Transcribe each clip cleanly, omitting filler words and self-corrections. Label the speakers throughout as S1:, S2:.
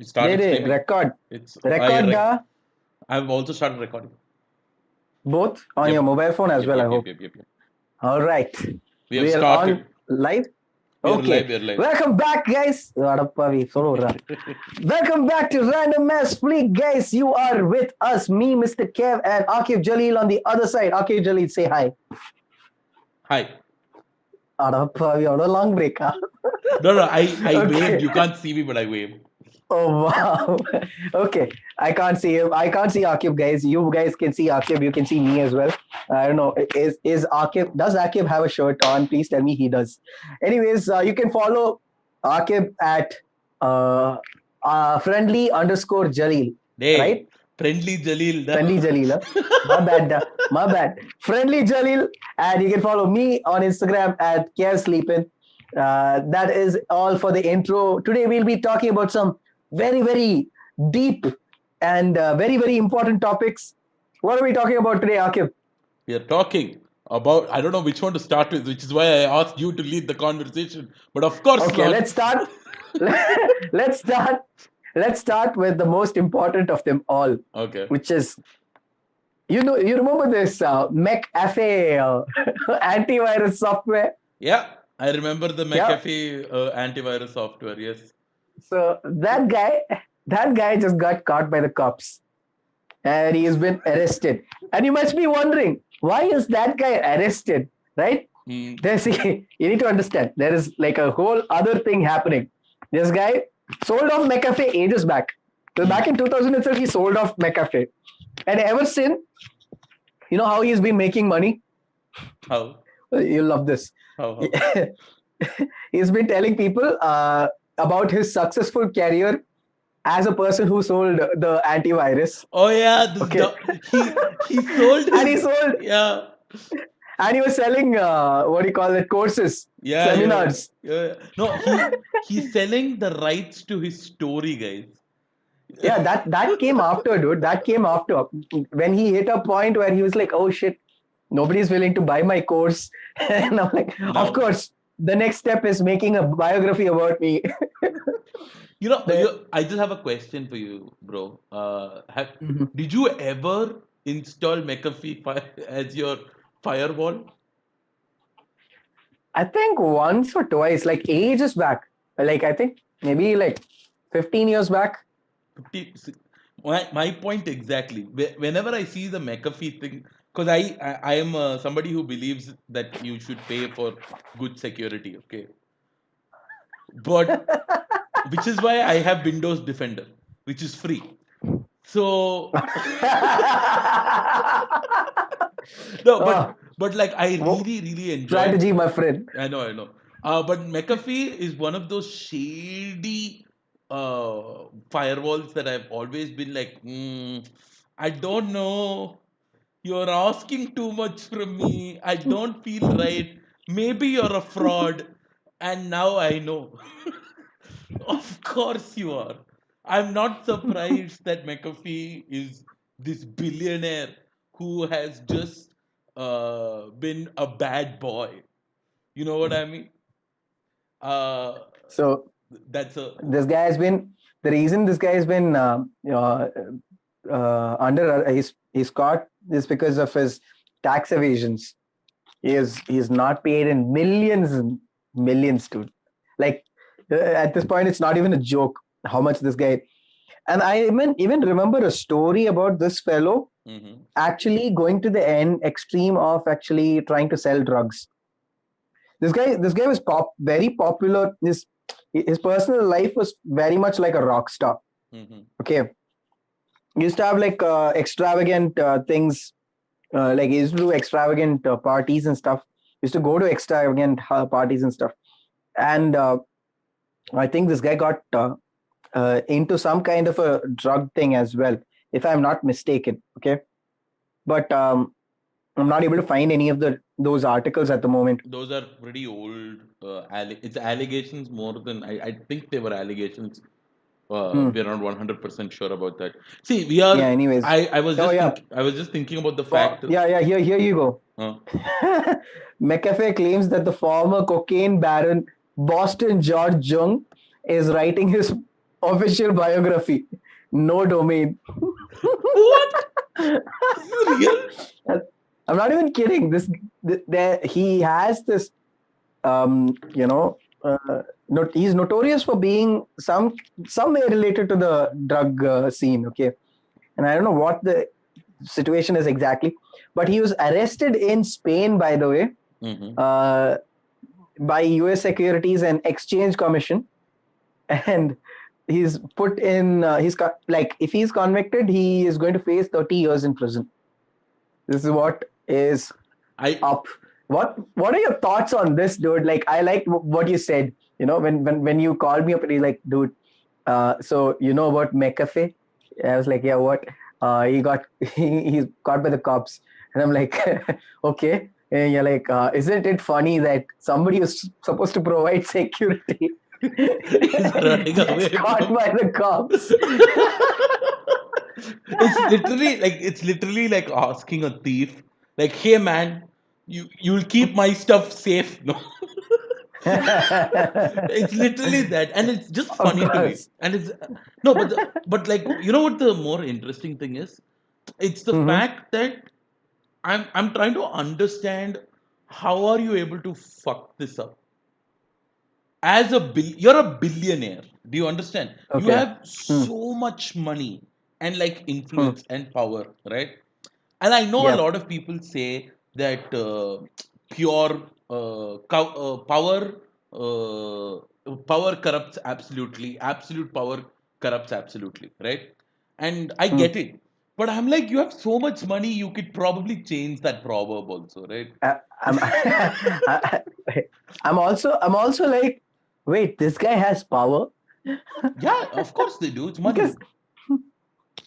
S1: You started streaming.
S2: Record.
S1: It's
S2: Record
S1: I've also started recording.
S2: Both on your mobile phone as well, I hope.
S1: Yep.
S2: All right.
S1: We have started.
S2: On live?
S1: Okay. We are live.
S2: Welcome back, guys. Welcome back to Random Mess Fleek, guys. You are with us, me, Mr. Kev, and Aaquib Jaleel on the other side. Aaquib Jaleel, say hi.
S1: Hi.
S2: Long break, huh?
S1: No, I waved. You can't see me, but I waved.
S2: Oh, wow. Okay. I can't see him. I can't see Aaquib, guys. You guys can see Aaquib. You can see me as well. I don't know. Is Aaquib, does Aaquib have a shirt on? Please tell me he does. Anyways, you can follow Aaquib at friendly_Jaleel.
S1: Hey,
S2: right?
S1: Friendly Jaleel.
S2: Friendly Jaleel. Huh? My bad. Friendly Jaleel. And you can follow me on Instagram at KevSleepin. That is all for the intro. Today we'll be talking about some very, very deep and very, very important topics. What are we talking about today, Aaquib?
S1: We are talking about, I don't know which one to start with, which is why I asked you to lead the conversation. But of course
S2: Okay,
S1: not.
S2: let's start. Let's start with the most important of them all.
S1: Okay.
S2: Which is, you remember this McAfee antivirus software?
S1: Yeah, I remember the McAfee antivirus software. Yes.
S2: So that guy just got caught by the cops, and he has been arrested. And you must be wondering, why is that guy arrested? Right? You need to understand. There is like a whole other thing happening. This guy sold off McAfee ages back. So back in 2000 itself, he sold off McAfee, and ever since, you know how he's been making money?
S1: How?
S2: You'll love this.
S1: How?
S2: He's been telling people about his successful career as a person who sold the antivirus.
S1: Oh yeah, he sold
S2: and he sold.
S1: Yeah.
S2: And he was selling courses, seminars.
S1: Yeah. No, he's selling the rights to his story, guys.
S2: Yeah, that came after, dude. That came after, when he hit a point where he was like, "Oh shit, nobody's willing to buy my course," and I'm like, no. Of course, the next step is making a biography about me.
S1: I just have a question for you, bro. Did you ever install McAfee as your firewall?
S2: I think once or twice, like ages back. Like I think maybe like 15 years back.
S1: My point exactly. Whenever I see the McAfee thing, because I am somebody who believes that you should pay for good security, okay? But which is why I have Windows Defender, which is free. So no, but like I really enjoy
S2: strategy, my friend.
S1: I know. But McAfee is one of those shady firewalls that I've always been like, I don't know. You're asking too much from me. I don't feel right. Maybe you're a fraud. And now I know. Of course you are. I'm not surprised that McAfee is this billionaire who has just been a bad boy. You know what I mean?
S2: So
S1: that's
S2: this guy has been the reason this guy has been he's caught is because of his tax evasions. He's not paid in millions and millions, dude. Like at this point, it's not even a joke how much this guy. And I even remember a story about this fellow actually going to the extreme of actually trying to sell drugs. This guy was very popular. His personal life was very much like a rock star. Okay, he used to have like extravagant things. Like he used to do extravagant parties and stuff. He used to go to extravagant parties and stuff. And I think this guy got into some kind of a drug thing as well, if I'm not mistaken. Okay, but I'm not able to find any of those articles at the moment.
S1: Those are pretty old. It's allegations more than I think they were allegations. We're not 100% sure about that. See, we are.
S2: Yeah. Anyways,
S1: I was just thinking about the fact.
S2: Yeah. Here you go. McAfee claims that the former cocaine baron Boston George Jung is writing his official biography, no domain.
S1: What? This is real?
S2: I'm not even kidding. He has this, you know, he's notorious for being somewhere related to the drug scene. Okay, and I don't know what the situation is exactly, but he was arrested in Spain, by the way,
S1: Mm-hmm.
S2: by U.S. Securities and Exchange Commission, and he's put in. Like, if he's convicted, he is going to face 30 years in prison. This is what is
S1: I
S2: up. What are your thoughts on this, dude? Like, I liked what you said. When you called me up and he's like, dude, so you know about McAfee? I was like, yeah, what? He's caught by the cops, and I'm like, okay. And you're like, isn't it funny that somebody who's supposed to provide security
S1: is running
S2: gets
S1: away
S2: caught
S1: from.
S2: by the cops?
S1: It's literally like asking a thief, like, hey man, you'll keep my stuff safe, no? It's literally that, and it's just
S2: Of
S1: funny to me.
S2: course.
S1: And it's no, but like, you know what the more interesting thing is? It's the
S2: Mm-hmm.
S1: fact that I'm trying to understand how are you able to fuck this up? You're a billionaire. Do you understand? You
S2: Okay.
S1: have
S2: Hmm.
S1: so much money and like
S2: Hmm.
S1: influence and power, right? And I know a
S2: Yep.
S1: lot of people say that pure power corrupts absolutely, absolute power corrupts absolutely, right? And I
S2: Hmm.
S1: get it, but I'm like, you have so much money, you could probably change that proverb also, right?
S2: I'm I'm also like, wait, this guy has power?
S1: Yeah, of course they do. It's
S2: Because
S1: money.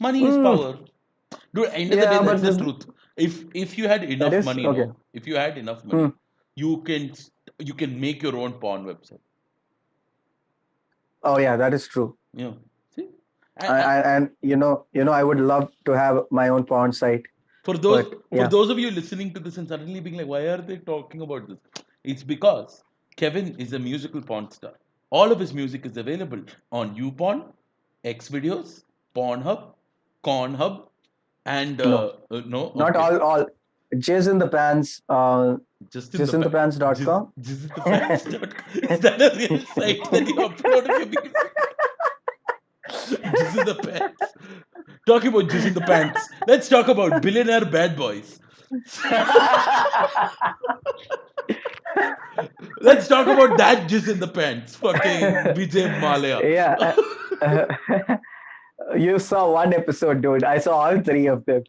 S1: Money is
S2: mm,
S1: power. Dude, end of the day,
S2: yeah,
S1: that's
S2: but
S1: the truth. If you had
S2: that
S1: enough
S2: is
S1: money,
S2: okay.
S1: no, if you had enough
S2: Hmm.
S1: money, you can you can make your own porn website.
S2: Oh yeah, that is true.
S1: You know, see,
S2: And I would love to have my own porn site,
S1: for
S2: but
S1: for
S2: yeah.
S1: those of you listening to this and suddenly being like, why are they talking about this? It's because Kevin is a musical porn star. All of his music is available on YouPorn, Xvideos, Pornhub, Cornhub, and
S2: No,
S1: no,
S2: not
S1: okay,
S2: all. Jizz in the pants.
S1: just in the
S2: Jizzinthepants.com.
S1: jizz in the pants. Is that a real site that you uploaded your music? Jizz in the pants. Talking about jizz in the pants. Let's talk about billionaire bad boys. Let's talk about that jizz in the pants. Fucking Vijay Malaya.
S2: Yeah. uh, you saw one episode, dude. I saw all three of them.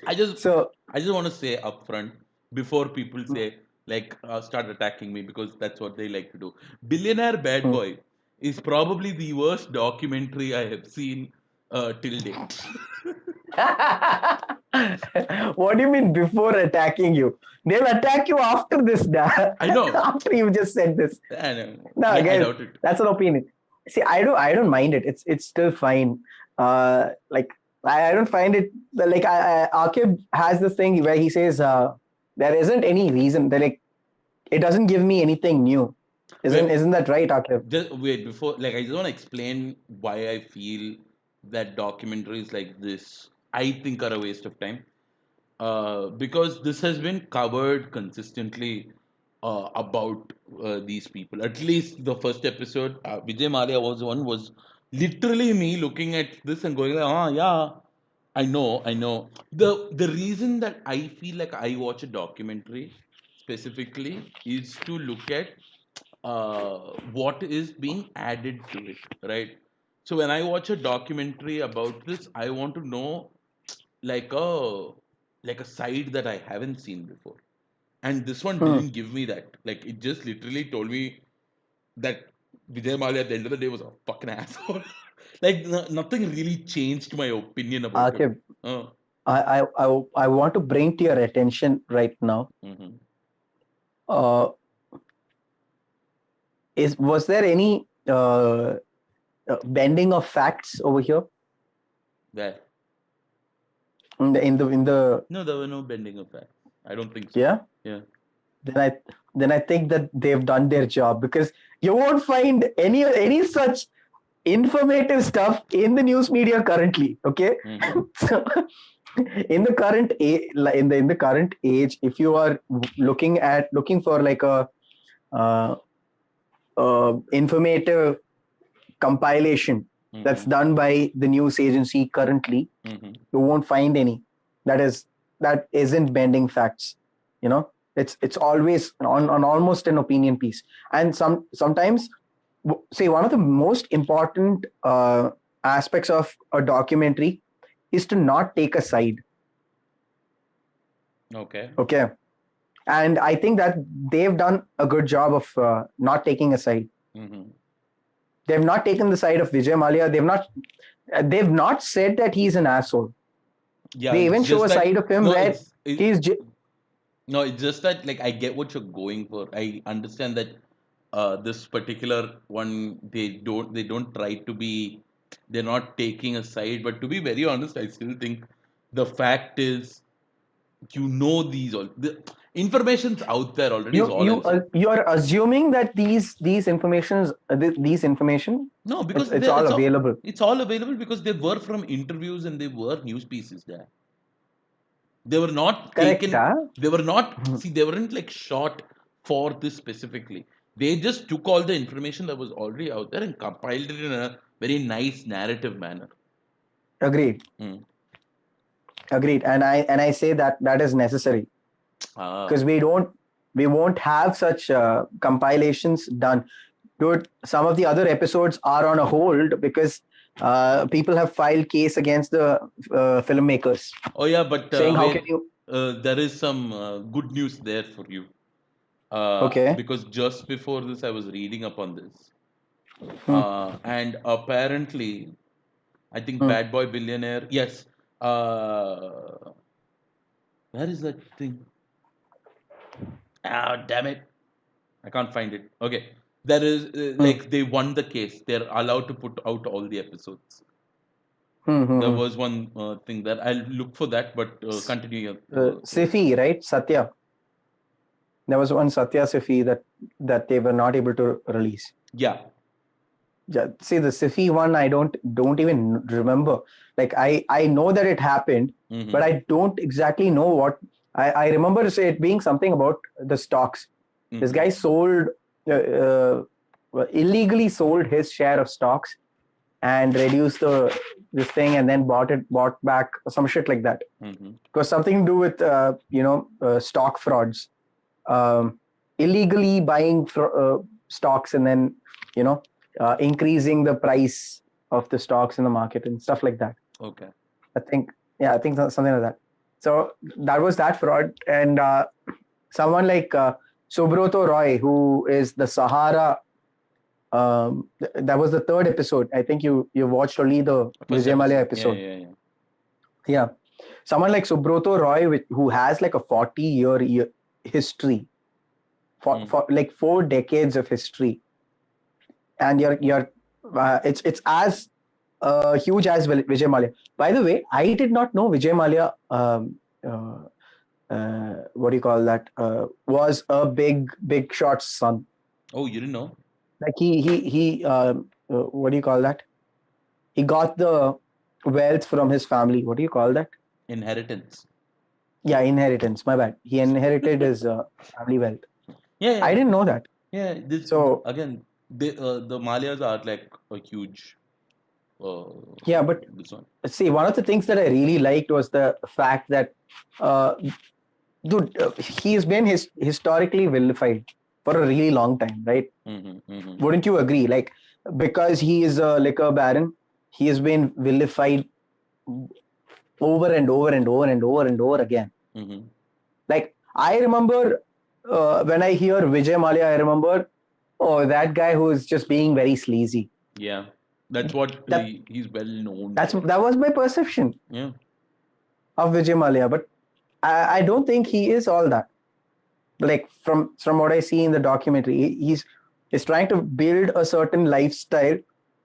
S1: I just
S2: So,
S1: I just want to say upfront before people say like start attacking me because that's what they like to do. Billionaire Bad
S2: hmm.
S1: Boy is probably the worst documentary I have seen till date.
S2: What do you mean before attacking you? They'll attack you after this,
S1: I know.
S2: after you just said this.
S1: I know.
S2: No,
S1: I
S2: guys,
S1: doubt it.
S2: that's an opinion. See, I don't mind it. It's still fine. Like, I don't find it like Aaquib has this thing where he says there isn't any reason that, like, it doesn't give me anything new. Isn't
S1: Wait,
S2: isn't that right, Aaquib?
S1: just wait before like I just want to explain why I feel that documentaries like this I think are a waste of time. Because this has been covered consistently about these people. At least the first episode, Vijay Malia was literally me looking at this and going like, oh yeah, I know. The reason that I feel like I watch a documentary specifically is to look at what is being added to it, right? So when I watch a documentary about this, I want to know like a side that I haven't seen before. And this one
S2: Hmm.
S1: didn't give me that. Like it just literally told me that Vijay Mallya at the end of the day was a fucking asshole. Like nothing really changed my opinion about him.
S2: Aaquib,
S1: Uh,
S2: I want to bring to your attention right now.
S1: mm-hmm.
S2: Uh, was there any bending of facts over here
S1: There.
S2: in the
S1: No, there were no bending of that. I don't think so.
S2: yeah?
S1: Yeah.
S2: then I then I think that they've done their job, because you won't find any such informative stuff in the news media currently. Okay, so in the current in the current age, if you are looking for like a uh, informative compilation that's done by the news agency currently, you won't find any that isn't bending facts. You know, it's always on almost an opinion piece, and sometimes say one of the most important aspects of a documentary is to not take a side. Okay, and I think that they've done a good job of not taking a side. They've not taken the side of Vijay Mallya. They've not said that he's an asshole.
S1: Yeah,
S2: they even show a side of him where he's
S1: no, it's just that like I get what you're going for. I understand that this particular one they don't try to be, they're not taking a side, but to be very honest, I still think the fact is, these all the information's out there already, is all I'm saying.
S2: you are assuming that these information
S1: No, because
S2: it's all available.
S1: It's all available because they were from interviews and they were news pieces there. They were not
S2: Correct,
S1: taken.
S2: huh?
S1: They were not. See, they weren't like shot for this specifically. They just took all the information that was already out there and compiled it in a very nice narrative manner.
S2: Agreed. Agreed. And I say that is necessary because we won't have such compilations done. Dude, some of the other episodes are on a hold because people have filed case against the filmmakers.
S1: Oh yeah, but
S2: saying how can you?
S1: there is some good news there for you.
S2: Okay.
S1: Because just before this, I was reading up on this, and apparently, I think Bad Boy Billionaire. Yes. Where is that thing? Ah, damn it! I can't find it. Okay, there is like they won the case. They're allowed to put out all the episodes. There was one thing that I'll look for that, but continue.
S2: Sifi, right? Satya. There was one Satya Sifi that they were not able to release.
S1: Yeah.
S2: See, the Sifi one, I don't even remember. Like I know that it happened, but I don't exactly know what. I remember it being something about the stocks. This guy illegally sold his share of stocks and reduced this thing and then bought back some shit like that. It was something to do with stock frauds, illegally buying stocks and then increasing the price of the stocks in the market and stuff like that.
S1: Okay.
S2: I think something like that. So that was that fraud. And someone like Subroto Roy, who is the Sahara, that was the third episode. I think you watched only the Vijay Mallya episode. Yeah. Someone like Subroto Roy, who has like a 40-year history, for like 4 decades of history, and it's as huge as Vijay Mallya. By the way, I did not know Vijay Mallya. What do you call that? Was a big shot's son.
S1: Oh, you didn't know?
S2: Like he what do you call that? He got the wealth from his family. What do you call that?
S1: Inheritance.
S2: Yeah, inheritance. My bad. He inherited his family wealth.
S1: Yeah.
S2: I didn't know that.
S1: Yeah. So again, the Malyas are like a huge.
S2: Yeah, but see, one of the things that I really liked was the fact that, dude, he's been historically vilified for a really long time, right? Wouldn't you agree? Like, because he is a liquor baron, he has been vilified over and over and over and over and over again. Like, I remember when I hear Vijay Mallya, I remember, that guy who is just being very sleazy.
S1: Yeah. That's what he's well known.
S2: That was my perception.
S1: Yeah.
S2: Of Vijay Mallya, but I don't think he is all that. Like from what I see in the documentary, he's trying to build a certain lifestyle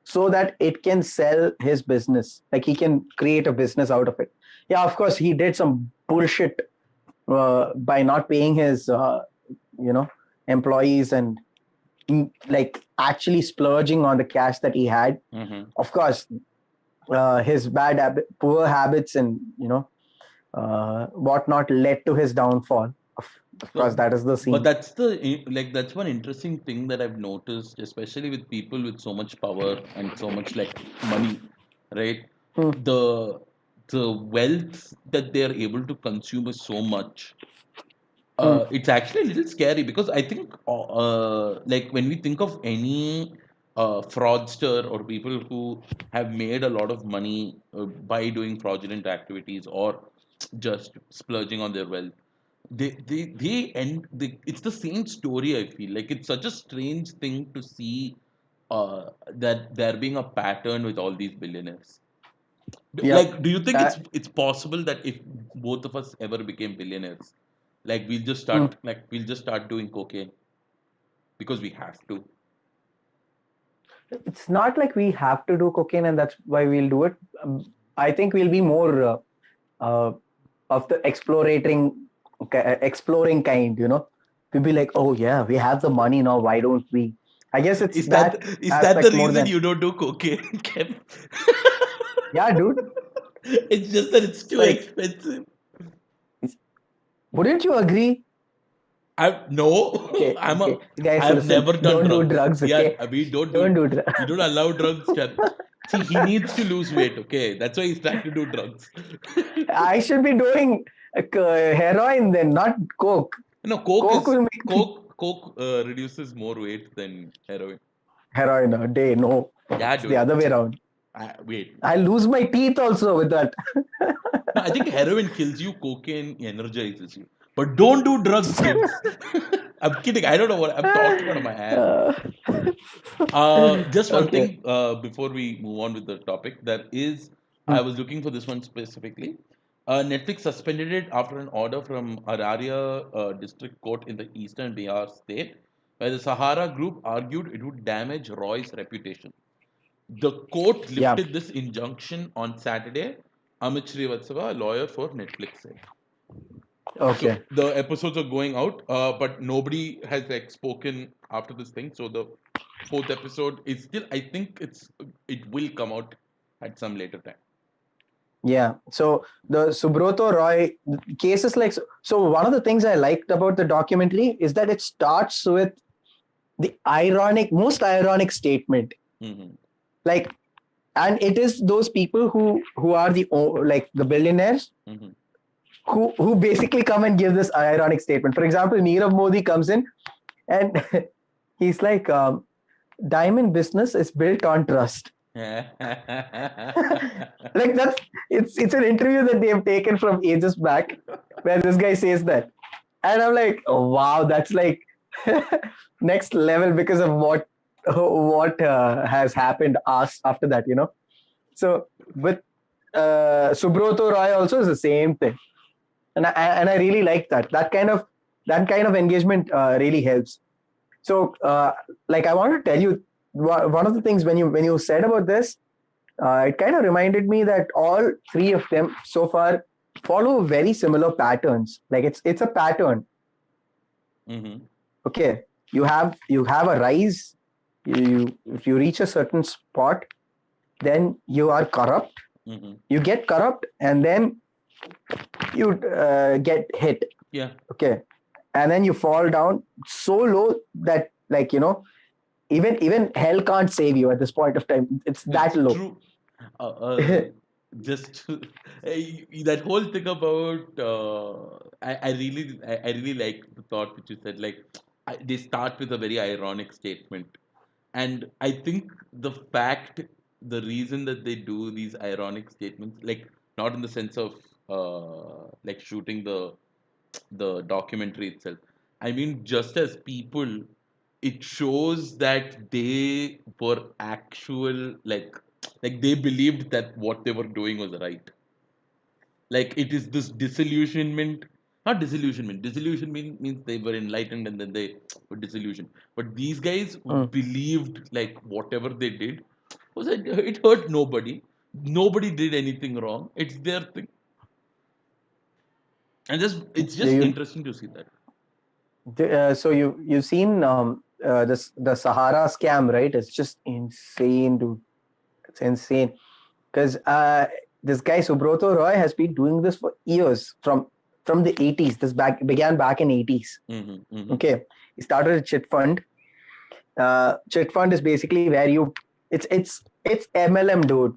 S2: so that it can sell his business. Like he can create a business out of it. Yeah, of course, he did some bullshit by not paying his employees and like actually splurging on the cash that he had.
S1: Mm-hmm.
S2: Of course, his poor habits, and whatnot led to his downfall. Of course,
S1: So,
S2: that is the
S1: but
S2: scene.
S1: that's one interesting thing that I've noticed, especially with people with so much power and so much like money, right?
S2: Hmm,
S1: The the wealth that they are able to consume is so much.
S2: hmm,
S1: It's actually a little scary because I think, like when we think of any fraudster or people who have made a lot of money by doing fraudulent activities or just splurging on their wealth, it's the same story. I feel like it's such a strange thing to see that there being a pattern with all these billionaires.
S2: yep.
S1: Like, do you think
S2: Uh,
S1: it's possible that if both of us ever became billionaires, like
S2: hmm.
S1: we'll just start doing cocaine because we have to?
S2: It's not like we have to do cocaine, and that's why we'll do it. I think we'll be more uh, of the exploring kind. We'll be like, oh yeah, we have the money now. Why don't we? I guess it's that
S1: Is that the
S2: aspect more
S1: reason
S2: than
S1: you don't do cocaine, Kev?
S2: yeah, dude.
S1: It's just that it's
S2: It's
S1: too
S2: like,
S1: expensive.
S2: it's, wouldn't you agree?
S1: I no,
S2: Okay, okay, guys,
S1: I've
S2: listen.
S1: never done
S2: Don't do
S1: drugs.
S2: drugs,
S1: Yeah,
S2: okay?
S1: we don't do
S2: Don't
S1: it.
S2: do drugs.
S1: We don't allow drugs, Chad. See, he needs to lose weight. Okay, that's why he's trying to do drugs.
S2: I should be doing heroin then, not coke.
S1: No,
S2: Coke will make me
S1: coke reduces more weight than heroin.
S2: heroin a day. No,
S1: Yeah,
S2: it's the
S1: dude.
S2: other way around.
S1: Wait.
S2: I lose my teeth also with that.
S1: No, I think heroin kills you, cocaine energizes you. But don't do drugs, kids. I'm kidding. I don't know what I'm talking out of my ass.
S2: Uh,
S1: Just one
S2: okay.
S1: thing before we move on with the topic.
S2: Hmm.
S1: I was looking for this one specifically. Netflix suspended it after an order from Araria District Court in the eastern Bihar state, where the Sahara group argued it would damage Roy's reputation. The court
S2: Yeah.
S1: lifted this injunction on Saturday. Amit Srivatsava, a lawyer for Netflix, said. So
S2: Okay.
S1: the episodes are going out, but nobody has like spoken after this thing. So the fourth episode is still, I think it will come out at some later time.
S2: Yeah. So the Subroto Roy cases, like, so one of the things I liked about the documentary is that it starts with the most ironic statement.
S1: Hmm.
S2: Like, and it is those people who are like the billionaires
S1: Hmm.
S2: who basically come and give this ironic statement. For example, Nirav Modi comes in and he's like, diamond business is built on trust. Like, it's an interview that they have taken from ages back where this guy says that, and I'm like, oh, wow, that's like next level because of what has happened us after that. So with Subroto Roy also is the same thing, and I really like that kind of engagement really helps. So like, I want to tell you one of the things when you said about this, it kind of reminded me that all three of them so far follow very similar patterns. Like, it's a pattern.
S1: Hmm.
S2: Okay, you have a rise. If you reach a certain spot, then you are corrupt.
S1: Hmm.
S2: You get corrupt, and then you get hit.
S1: Yeah,
S2: Okay, and then you fall down so low that, like, even hell can't save you at this point of time. It's that
S1: it's
S2: low.
S1: true. Uh, uh, just that whole thing about I really like the thought which you said. Like, they start with a very ironic statement. And I think the reason that they do these ironic statements, like not in the sense of like shooting the documentary itself. I mean, just as people, it shows that they were actual like they believed that what they were doing was right. Like, it is this disillusionment, not disillusionment. Disillusionment means they were enlightened and then they were disillusioned. But these guys
S2: Mm.
S1: believed like whatever they did was it hurt nobody. Nobody did anything wrong. It's their thing, and just it's just
S2: You
S1: interesting to see that.
S2: so you've seen the Sahara scam, right? It's just insane, dude. It's insane because this guy Subroto Roy has been doing this for years from the 80s. This began back in 80s. Okay, he started a chit fund. Chit fund is basically where it's MLM, dude.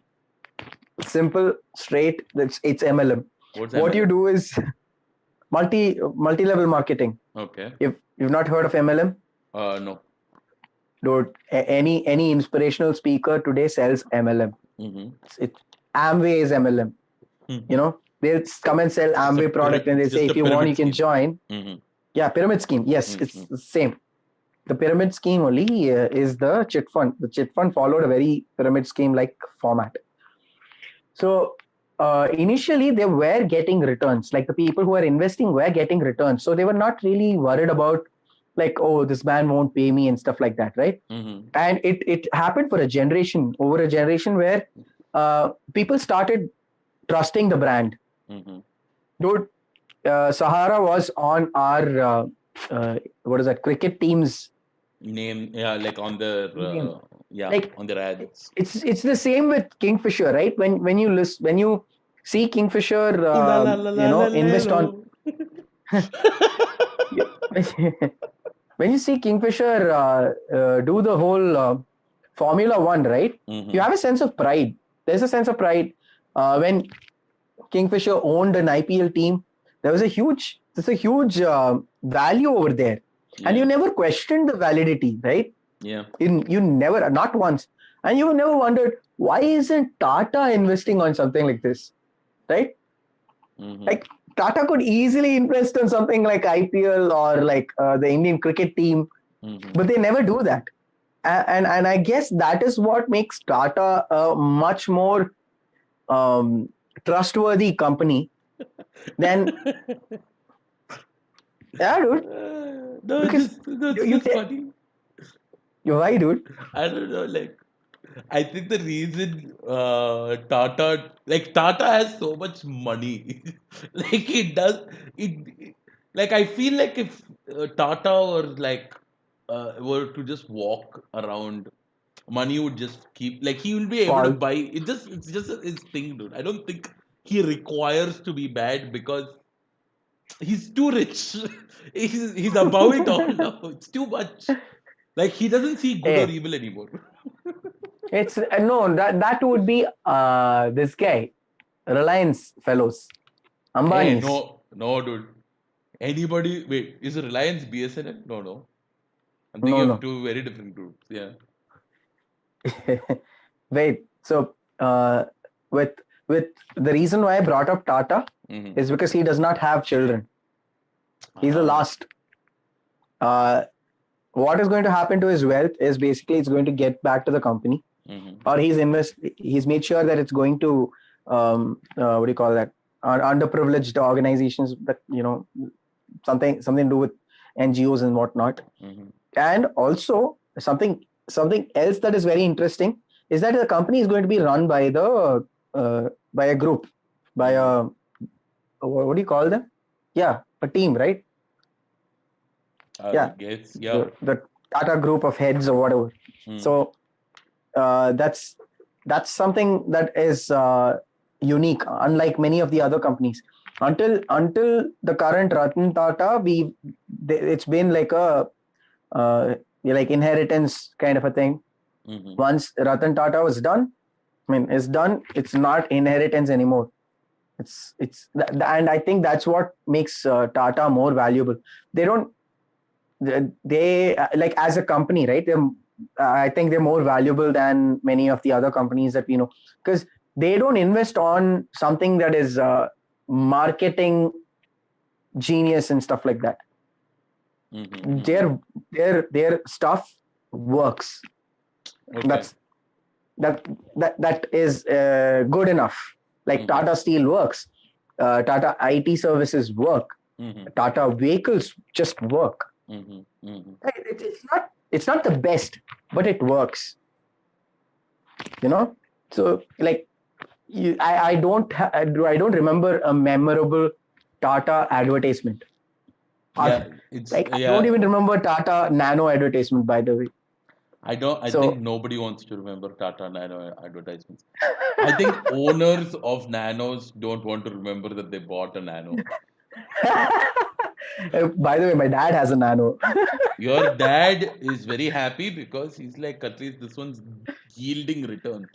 S2: Simple, straight. It's MLM.
S1: What's
S2: What you
S1: MLM?
S2: do is multi level marketing.
S1: Okay.
S2: If you've not heard of MLM,
S1: No.
S2: dude, any inspirational speaker today sells MLM. Amway is MLM. You know, they'll come and sell Amway product and they
S1: It's
S2: say
S1: just a
S2: if you want
S1: pyramid
S2: you can
S1: scheme.
S2: join. Yeah, pyramid scheme. Yes, it's the same. The pyramid scheme only is the chit fund. The chit fund followed a very pyramid scheme like format. So initially they were getting returns. Like the people who are investing were getting returns. So they were not really worried about like, oh, this man won't pay me and stuff like that, right? And it happened for over a generation where people started trusting the brand. Dude, Sahara was on our what is that, cricket team's
S1: Name, yeah, like on their
S2: like
S1: on their ads.
S2: it's the same with Kingfisher, right? When you see Kingfisher,
S1: Ooh la la la la la la
S2: invest on
S1: lo.
S2: when you see Kingfisher do the whole Formula One, right? You have a sense of pride. There's a sense of pride when Kingfisher owned an IPL team. There's a huge value over there, and you never questioned the validity, right?
S1: Yeah.
S2: You never, not once, and you never wondered why isn't Tata investing on something like this, right? Like Tata could easily invest on something like IPL or like the Indian cricket team, but they never do that. And I guess that is what makes Tata a much more trustworthy company than yeah, dude.
S1: No,
S2: Because
S1: it's
S2: you
S1: just funny.
S2: why, dude?
S1: I don't know, like I think the reason Tata has so much money, like like I feel like if Tata or like were to just walk around, money would just keep like he will be able to
S2: Paul.
S1: buy it. It's just his thing, dude. I don't think he requires to be bad because he's too rich. He's above it all now. It's too much. Like he doesn't see good or
S2: Hey,
S1: evil anymore.
S2: it's no, that would be this guy, Reliance fellows,
S1: Hey,
S2: Ambani's.
S1: no, dude. Anybody? Wait, is Reliance BSNL? No, no. I'm
S2: No,
S1: thinking of
S2: no.
S1: two very different groups. Yeah.
S2: Wait. So with the reason why I brought up Tata is because he does not have children. He's the last. What is going to happen to his wealth is basically it's going to get back to the company, or he's made sure that it's going to what do you call that, underprivileged organizations that something to do with NGOs and whatnot. And also something else that is very interesting is that the company is going to be run by by a group, by a what do you call them? Yeah, a team, right?
S1: I
S2: Yeah,
S1: guess. Yeah.
S2: the Tata group of heads or whatever. So that's something that is unique, unlike many of the other companies. Until the current Ratan Tata, it's been like a like inheritance kind of a thing. Once Ratan Tata was done, I mean, it's done. It's not inheritance anymore. And I think that's what makes Tata more valuable. They don't they like as a company, right? I think they're more valuable than many of the other companies that we know because they don't invest on something that is marketing genius and stuff like that. Their stuff works.
S1: Okay.
S2: That is good enough. Like Tata Steel works, Tata IT services work, Tata vehicles just work. It's not the best, but it works. So like I don't remember a memorable Tata advertisement.
S1: Yeah, it's
S2: Like, I don't
S1: yeah.
S2: even remember Tata Nano advertisement, by the way.
S1: I think
S2: So,
S1: nobody wants to remember Tata Nano advertisements. I think owners of Nanos don't want to remember that they bought a Nano.
S2: by the way, my dad has a Nano.
S1: Your dad is very happy because he's like, at least this one's yielding returns.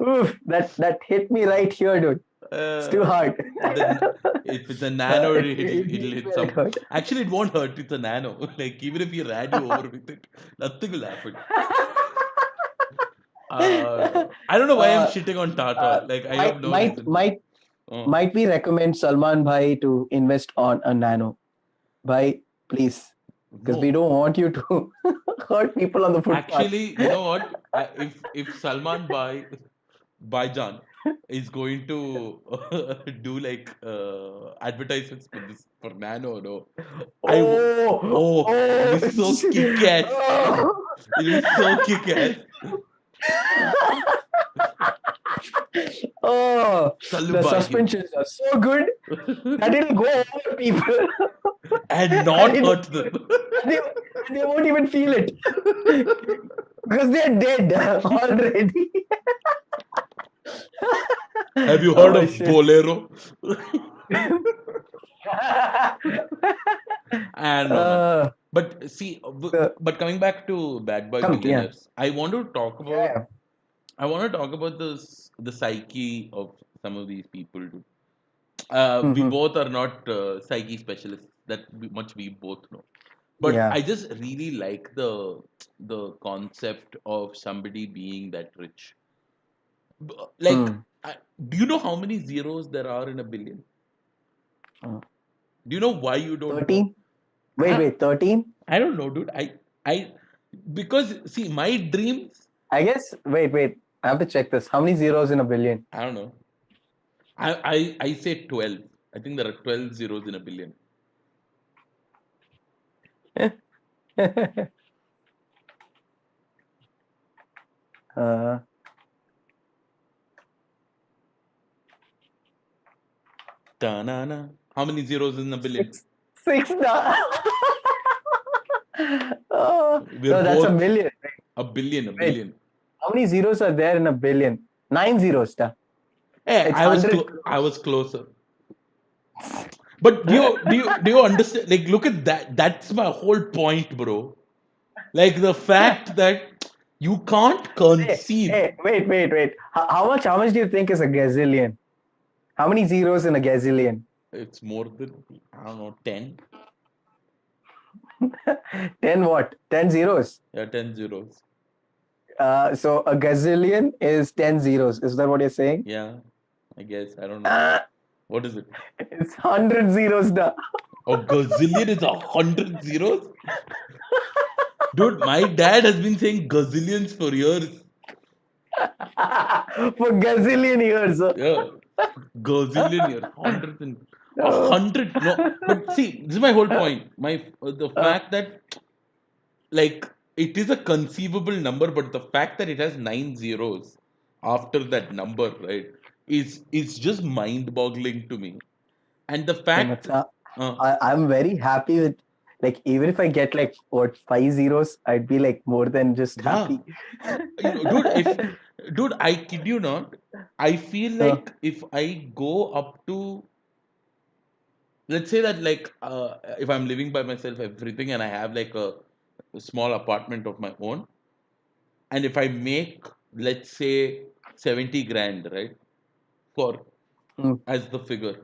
S2: Oof, that hit me right here, dude. It's too
S1: Uh,
S2: hard.
S1: the if it's a nano,
S2: It
S1: it'll
S2: hit
S1: hit
S2: where it
S1: some.
S2: hurt.
S1: Actually, it won't hurt. It's a nano. Like even if he ran you over with it, nothing will happen. I don't know why I'm
S2: uh,
S1: shitting on Tata. Like I have
S2: might
S1: no
S2: might
S1: reason.
S2: might
S1: Uh,
S2: might we recommend Salman Bhai to invest on a Nano? Bhai, please, because we
S1: no,
S2: don't want you to hurt people on the footpath.
S1: actually, you know what? If Salman Baijan is going to do like advertisements for this for Nano, no, I w-
S2: Oh,
S1: oh, it'll be
S2: oh,
S1: so kick ass.
S2: oh.
S1: It'll be so kick ass.
S2: Oh,
S1: Sallu
S2: the
S1: buy him
S2: suspensions are so good that it'll go over people
S1: and
S2: and,
S1: not
S2: it,
S1: hurt them.
S2: and, they, and they won't even feel it because they're dead already.
S1: Have you heard
S2: Oh,
S1: of
S2: shit.
S1: Bolero? And no man.
S2: uh,
S1: But see,
S2: the,
S1: but coming back to Bad Boy
S2: yeah.
S1: Billionaires, I want to talk about.
S2: Yeah.
S1: I want to talk about the psyche of some of these people. Too. We
S2: Mm-hmm.
S1: both are not psyche specialists. Much we both know. But
S2: Yeah.
S1: I just really like the concept of somebody being that rich. Like,
S2: Mm.
S1: do you know how many zeros there are in a billion?
S2: Mm.
S1: Do you know why you don't know?
S2: 13? Wait, 13?
S1: I don't know, dude. I because see my dreams.
S2: I guess, wait. I have to check this. How many zeros in a billion?
S1: I don't know. I say 12. I think there are 12 zeros in a billion.
S2: uh,
S1: Ta-na-na. How many zeros in a billion?
S2: six. Six. Oh,
S1: We're
S2: no, that's a
S1: both
S2: million.
S1: a billion, a
S2: Wait,
S1: billion.
S2: how many zeros are there in a billion? Nine zeros, da.
S1: Hey,
S2: It's 100
S1: I
S2: crores.
S1: was closer. But do you understand? Like, look at that. That's my whole point, bro. Like the fact that you can't conceive.
S2: Wait. How much do you think is a gazillion? How many zeros in a gazillion?
S1: It's more than I don't know 10.
S2: 10 what? 10 zeros.
S1: Yeah, 10 zeros.
S2: So a gazillion is 10 zeros. Is that what you're saying?
S1: Yeah, I guess I don't know.
S2: Ah,
S1: What is it?
S2: it's 100 zeros, da.
S1: A gazillion is 100 zeros? Dude, my dad has been saying gazillions for years.
S2: For gazillion years.
S1: Yeah, gazillion years, hundreds and a
S2: No.
S1: hundred. No, but see, this is my whole point. The
S2: Uh,
S1: fact that like it is a conceivable number, but the fact that it has 9 zeros after that number, right, is just mind-boggling to me. And the
S2: hey,
S1: fact,
S2: Macha,
S1: uh,
S2: I'm very happy with, like, even if I get like what, 5 zeros, I'd be like more than just
S1: yeah,
S2: happy.
S1: dude, dude, I kid you not, I feel
S2: Uh,
S1: like if I go up to, let's say that like if I'm living by myself, everything, and I have like a small apartment of my own, and if I make, let's say, 70 grand, right, for
S2: mm,
S1: as the figure,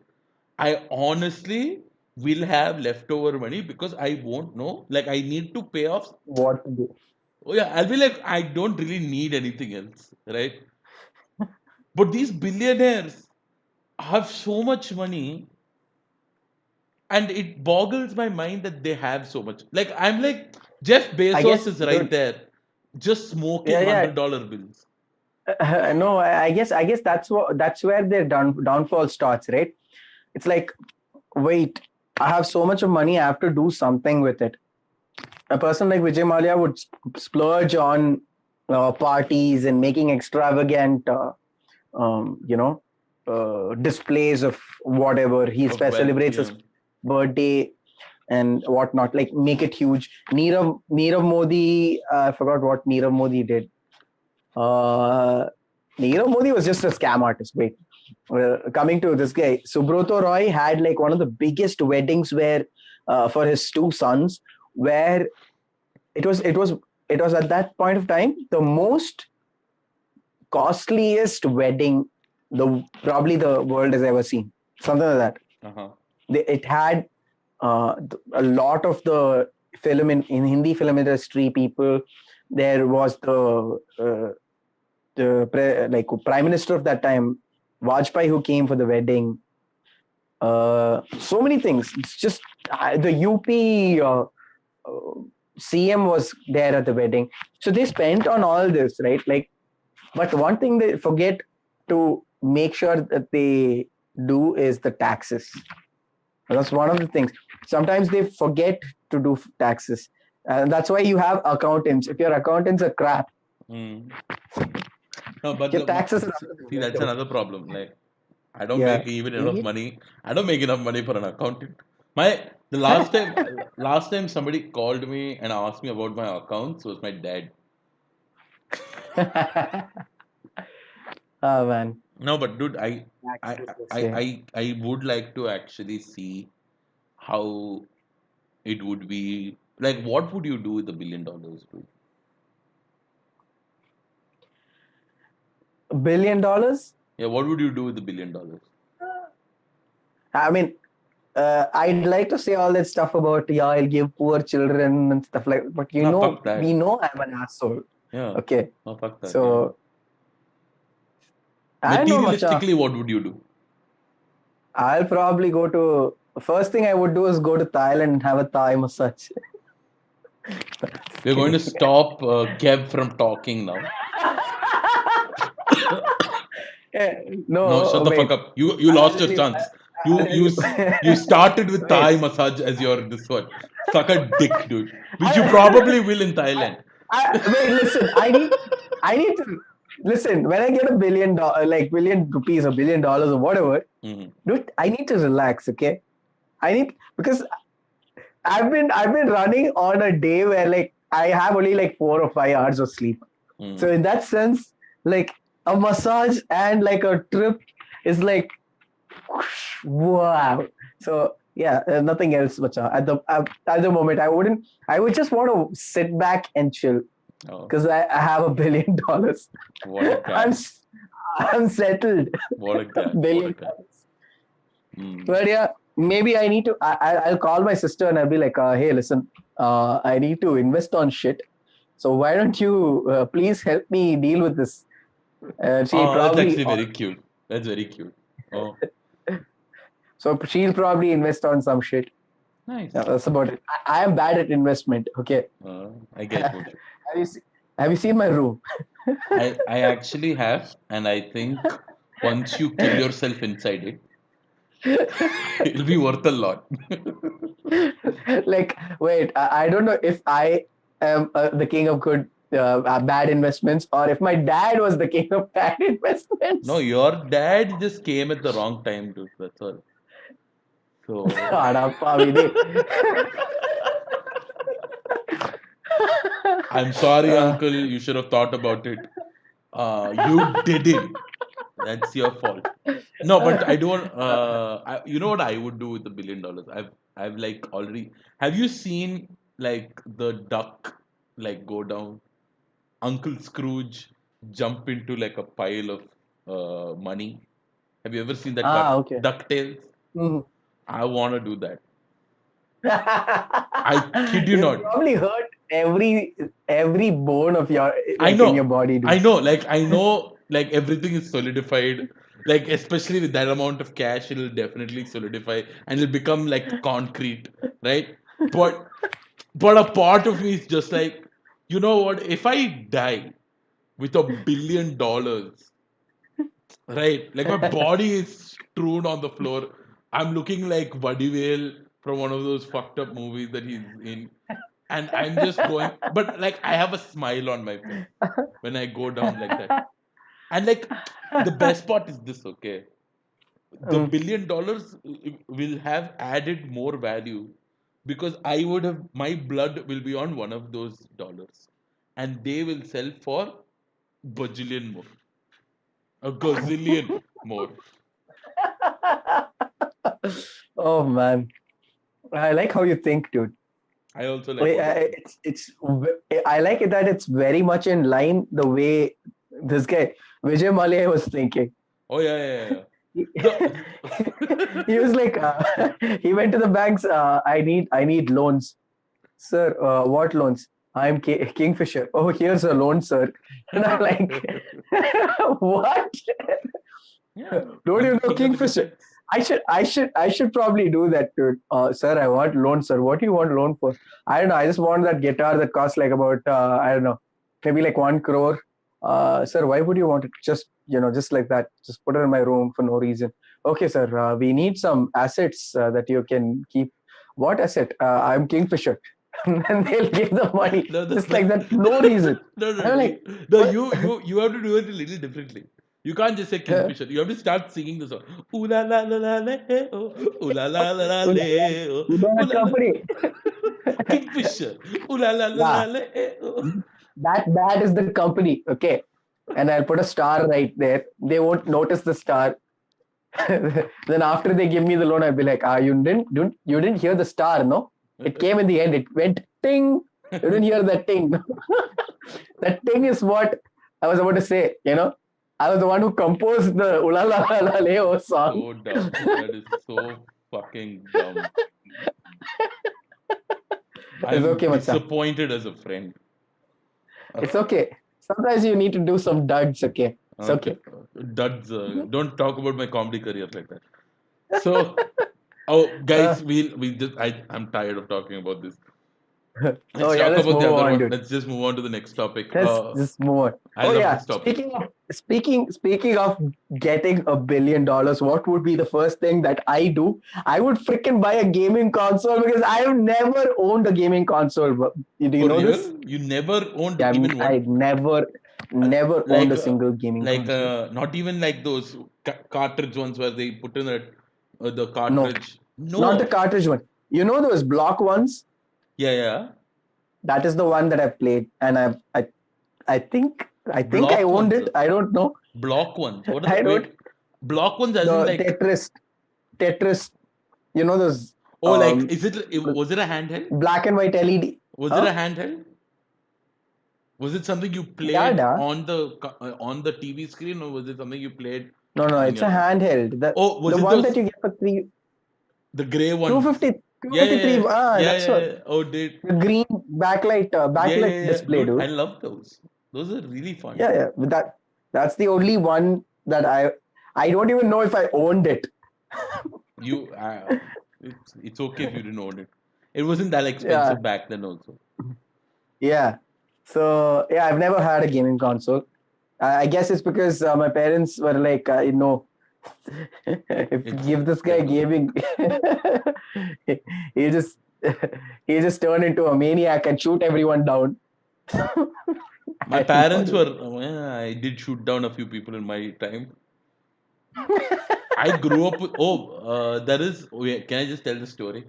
S1: I honestly will have leftover money because I won't know. Like I need to pay off.
S2: what to do?
S1: Oh yeah, I'll be like, I don't really need anything else, right? But these billionaires have so much money, and it boggles my mind that they have so much. Like I'm like, Jeff
S2: I
S1: Bezos
S2: guess,
S1: is right
S2: dude.
S1: there, just smoking
S2: Yeah.
S1: $100 bills.
S2: No, I guess that's where their downfall starts, right? It's like, wait, I have so much of money, I have to do something with it. A person like Vijay Mallya would splurge on parties and making extravagant, you know, displays of whatever. He
S1: Of wealth,
S2: celebrates
S1: yeah.
S2: his birthday and whatnot, like make it huge. Nirav Modi, I forgot what Nirav Modi did. Uh, Nirav Modi was just a scam artist. Wait, coming to this guy, Subroto Roy had like one of the biggest weddings where for his two sons, where it was it was it was at that point of time the most costliest wedding the world has ever seen. Something like that.
S1: Uh-huh.
S2: It had a lot of the film in Hindi film industry people. There was like prime minister of that time, Vajpayee, who came for the wedding. So many things. It's just the UP CM was there at the wedding. So they spent on all this, right? Like, but one thing they forget to make sure that they do is the taxes. That's one of the things. Sometimes they forget to do taxes. And that's why you have accountants. If your accountants are crap,
S1: Mm. No, but
S2: your taxes are
S1: see, that's another problem. Like, I don't
S2: yeah.
S1: make even enough
S2: Mhm.
S1: money. I don't make enough money for an accountant. The last time somebody called me and asked me about my accounts was my dad.
S2: Oh man,
S1: No, but dude, I,
S2: taxes. They
S1: I,
S2: say.
S1: I would like to actually see how it would be. Like, what would you do with $1 billion, dude?
S2: $1 billion.
S1: Yeah, what would you do with $1 billion?
S2: I mean, I'd like to say all that stuff about yeah, I'll give poor children and stuff like. But
S1: No, fuck
S2: we
S1: that.
S2: know I'm an asshole.
S1: Yeah.
S2: Okay,
S1: No, fuck that. Yeah.
S2: so I know, macha.
S1: Materialistically, what would you do?
S2: I'll probably go to. First thing I would do is go to Thailand and have a Thai massage. Just
S1: We're going to
S2: kidding.
S1: stop Kev from talking now. No,
S2: No,
S1: shut the fuck
S2: wait.
S1: up. You
S2: I'll
S1: lost your
S2: tell you.
S1: chance.
S2: I'll tell you.
S1: You started with
S2: Wait.
S1: Thai massage as your this one. Suck a dick, dude. Which you
S2: I,
S1: probably will in Thailand.
S2: wait. Listen. I need to listen. When I get $1 billion, like $1 billion or $1 billion or whatever,
S1: Mhm.
S2: dude, I need to relax. Okay. I need because I've been running on a day where like I have only like 4 or 5 hours of sleep. So
S1: Mhm.
S2: in that sense, like a massage and like a trip is like wow. So yeah, nothing else. But at the moment, I would just want to sit back and chill
S1: Oh,
S2: because I have $1 billion.
S1: what a
S2: I'm
S1: guy.
S2: s- I'm settled.
S1: What a
S2: a
S1: guy. What a
S2: billion
S1: guy.
S2: dollars.
S1: Mm.
S2: But yeah, maybe I need to. I'll call my sister and I'll be like, hey, listen, I need to invest on shit. So why don't you please help me deal with this? She
S1: Oh, that's
S2: probably
S1: actually very cute. That's very cute. Oh,
S2: so she'll probably invest on some shit. Yeah,
S1: nice.
S2: that's about it. I am bad at investment. Okay.
S1: I get what you.
S2: have you se- have you seen my room?
S1: I actually have, and I think once you kill yourself inside it, it'll be worth a lot.
S2: Like, wait, I don't know if I am the king of good, bad investments, or if my dad was the king of bad
S1: No,
S2: investments.
S1: your dad just came at the wrong time, dude. That's all. So
S2: Adappavi,
S1: I'm sorry,
S2: uh,
S1: uncle. You should have thought about it. You didn't. That's your fault. No, but I don't. You know what I would do with $1 billion? I've like already. Have you seen like the duck like go down? Uncle Scrooge jump into like a pile of money. Have you ever seen that
S2: okay.
S1: Ducktales?
S2: Mhm.
S1: I want to do that. I kid you
S2: You'll
S1: not.
S2: probably hurt every bone of your
S1: I
S2: in your
S1: know,
S2: body,
S1: I
S2: dude.
S1: know, like I know, like everything is solidified. Like especially with that amount of cash, it'll definitely solidify and it'll become like concrete, right? But a part of me is just like, you know what? If I die with $1 billion, right? Like my body is strewn on the floor. I'm looking like Vadivel from one of those fucked up movies that he's in, and I'm just going. But like I have a smile on my face when I go down like that. And like the best part is this, okay? the
S2: Mm.
S1: $1 billion will have added more value because I would have my blood will be on one of those dollars, and they will sell for bajillion more, a gazillion more.
S2: Oh man, I like how you think, dude.
S1: I also like how I think.
S2: I like it that it's very much in line the way this guy Vijay Mallya was thinking.
S1: Oh yeah, yeah, yeah.
S2: He,
S1: The
S2: he was like, he went to the banks. I need loans, sir. What loans? I'm Kingfisher. Oh, here's a loan, sir. And I'm like, what?
S1: yeah,
S2: Don't
S1: I'm
S2: you
S1: the
S2: know
S1: king of the
S2: Kingfisher?
S1: defense.
S2: I should probably do that, dude. Sir, I want loan, sir. What do you want loan for? I don't know. I just want that guitar that costs like about I don't know, maybe like 1 crore. Sir, why would you want it? Just like that. Just put it in my room for no reason. Okay, sir. We need some assets that you can keep. What asset? I'm Kingfisher, and they'll give the money
S1: No, no,
S2: just
S1: no,
S2: like that, no reason.
S1: no, no,
S2: I'm
S1: no.
S2: like,
S1: No,
S2: what?
S1: you have to do it a little differently. You can't just say Kingfisher. You have to start singing the song. Ooh la la la la le, oh. Ooh la la la la le, oh.
S2: You know
S1: Ooh
S2: that
S1: la la.
S2: company?
S1: Kingfisher. Ooh la la la la
S2: Yeah,
S1: le, oh.
S2: that is the company. Okay, and I'll put a star right there. They won't notice the star. Then after they give me the loan, I'll be like, you didn't hear the star, no? It came in the end. It went ting. You didn't hear that ting. That ting is what I was about to say. I was the one who composed the Ula La La La Leo song.
S1: So dumb. That is so fucking dumb.
S2: It's
S1: I'm
S2: okay, Macha.
S1: disappointed as a friend.
S2: It's okay. Sometimes you need to do some duds. Okay, it's
S1: Okay,
S2: okay.
S1: duds. Don't talk about my comedy career like that. So, oh,
S2: Uh,
S1: guys, we just I'm tired of talking about this.
S2: oh
S1: Let's
S2: yeah,
S1: talk
S2: let's
S1: about the
S2: move
S1: other
S2: on,
S1: one.
S2: dude.
S1: Let's just move on to the next topic.
S2: Let's just move on.
S1: I
S2: Oh
S1: love
S2: yeah,
S1: this topic.
S2: speaking of getting $1 billion, what would be the first thing that I do? I would freaking buy a gaming console because I have never owned a gaming console. Do you
S1: For
S2: know this?
S1: real, you never owned
S2: Yeah,
S1: even
S2: I
S1: one,
S2: never owned
S1: like
S2: a single gaming console.
S1: not even like those cartridge ones where they put in the
S2: No,
S1: cartridge.
S2: not the
S1: No,
S2: cartridge one. You know those block ones?
S1: yeah, yeah,
S2: That is the one that I've played, and I think I
S1: block
S2: owned
S1: ones,
S2: it. I don't know.
S1: block ones. What are the
S2: I don't.
S1: wait? Block ones, as in
S2: The
S1: like,
S2: Tetris. You know those
S1: oh, like is it? Was it a handheld?
S2: black and white LED.
S1: Was it a
S2: Huh?
S1: handheld? Was it something you
S2: Yeah,
S1: played
S2: da.
S1: on the TV screen, or was it something you played
S2: No, no,
S1: on
S2: it's
S1: your
S2: a
S1: phone?
S2: handheld. The
S1: Oh, was
S2: the
S1: it
S2: one that
S1: those
S2: you get for
S1: the gray ones?
S2: 250,
S1: Yeah, yeah,
S2: 253.
S1: yeah, yeah,
S2: That's
S1: yeah,
S2: what
S1: yeah. Oh, did
S2: the green
S1: yeah,
S2: backlight
S1: yeah, yeah,
S2: display,
S1: dude. I
S2: dude.
S1: love those. Those are really fun.
S2: Yeah, yeah. But that's the only one that I don't even know if I owned it.
S1: You, it's okay if you didn't own it. It wasn't that
S2: Yeah,
S1: expensive back then, also.
S2: yeah. So yeah, I've never had a gaming console. I guess it's because my parents were like, if you
S1: It's
S2: give this guy
S1: terrible.
S2: gaming, he just he just turned into a maniac and shoot everyone down.
S1: My
S2: I don't know,
S1: parents
S2: dude.
S1: were. I did shoot down a few people in my time. I grew up with. Oh, there is. Wait, can I just tell the story?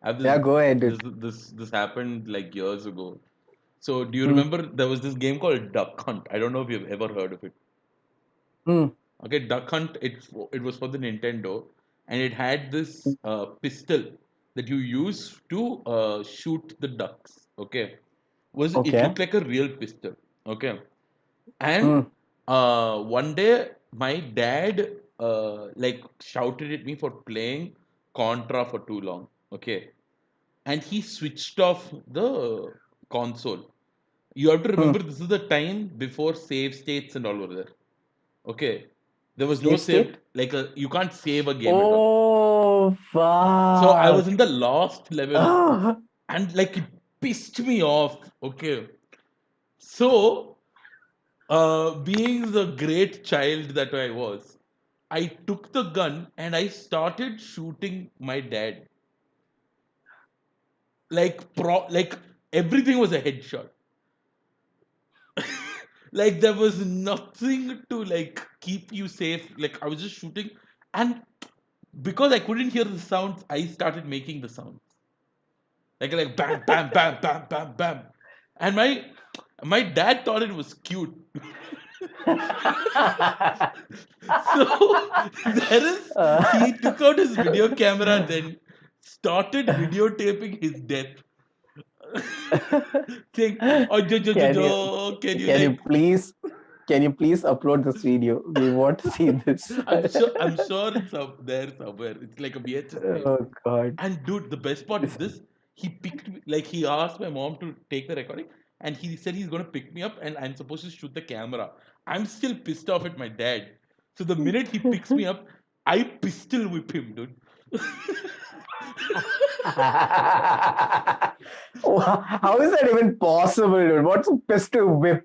S1: I have
S2: Yeah, go ahead,
S1: this
S2: dude.
S1: this happened like years ago. So do you
S2: Hmm.
S1: remember there was this game called Duck Hunt? I don't know if you've ever heard of it.
S2: Hmm.
S1: Okay, Duck Hunt. It was for the Nintendo, and it had this pistol that you use to shoot the ducks. Okay, was it
S2: Okay.
S1: looked like a real pistol? Okay, and
S2: Hmm.
S1: one day my dad like shouted at me for playing Contra for too long. Okay, and he switched off the console. You have to
S2: Hmm.
S1: remember this is the time before save states and all were there. Okay, there was no
S2: Save
S1: save,
S2: state.
S1: like you can't save a game at all.
S2: Oh
S1: So I was
S2: fuck.
S1: in the last level,
S2: Ah.
S1: and like it pissed me off. Okay, so being the great child that I was, I took the gun and I started shooting my dad. Like everything was a headshot. Like there was nothing to like keep you safe. Like I was just shooting, And because I couldn't hear the sounds, I started making the sounds like bam, bam, bam, bam, bam, bam, and my dad thought it was cute. So there is he
S2: Uh,
S1: took out his video camera, then started videotaping his death. Saying, "Oh,
S2: can you
S1: can you
S2: can you
S1: like?"
S2: please can you please upload this video? We want to see this.
S1: I'm sure it's up there somewhere. It's like a VHS tape.
S2: Oh God.
S1: And dude, the best part is this: he picked me, like he asked my mom to take the recording, and he said he's gonna pick me up, and I'm supposed to shoot the camera. I'm still pissed off at my dad. So the minute he picks me up, I pistol whip him, dude.
S2: How is that even possible, dude? What's a pistol whip?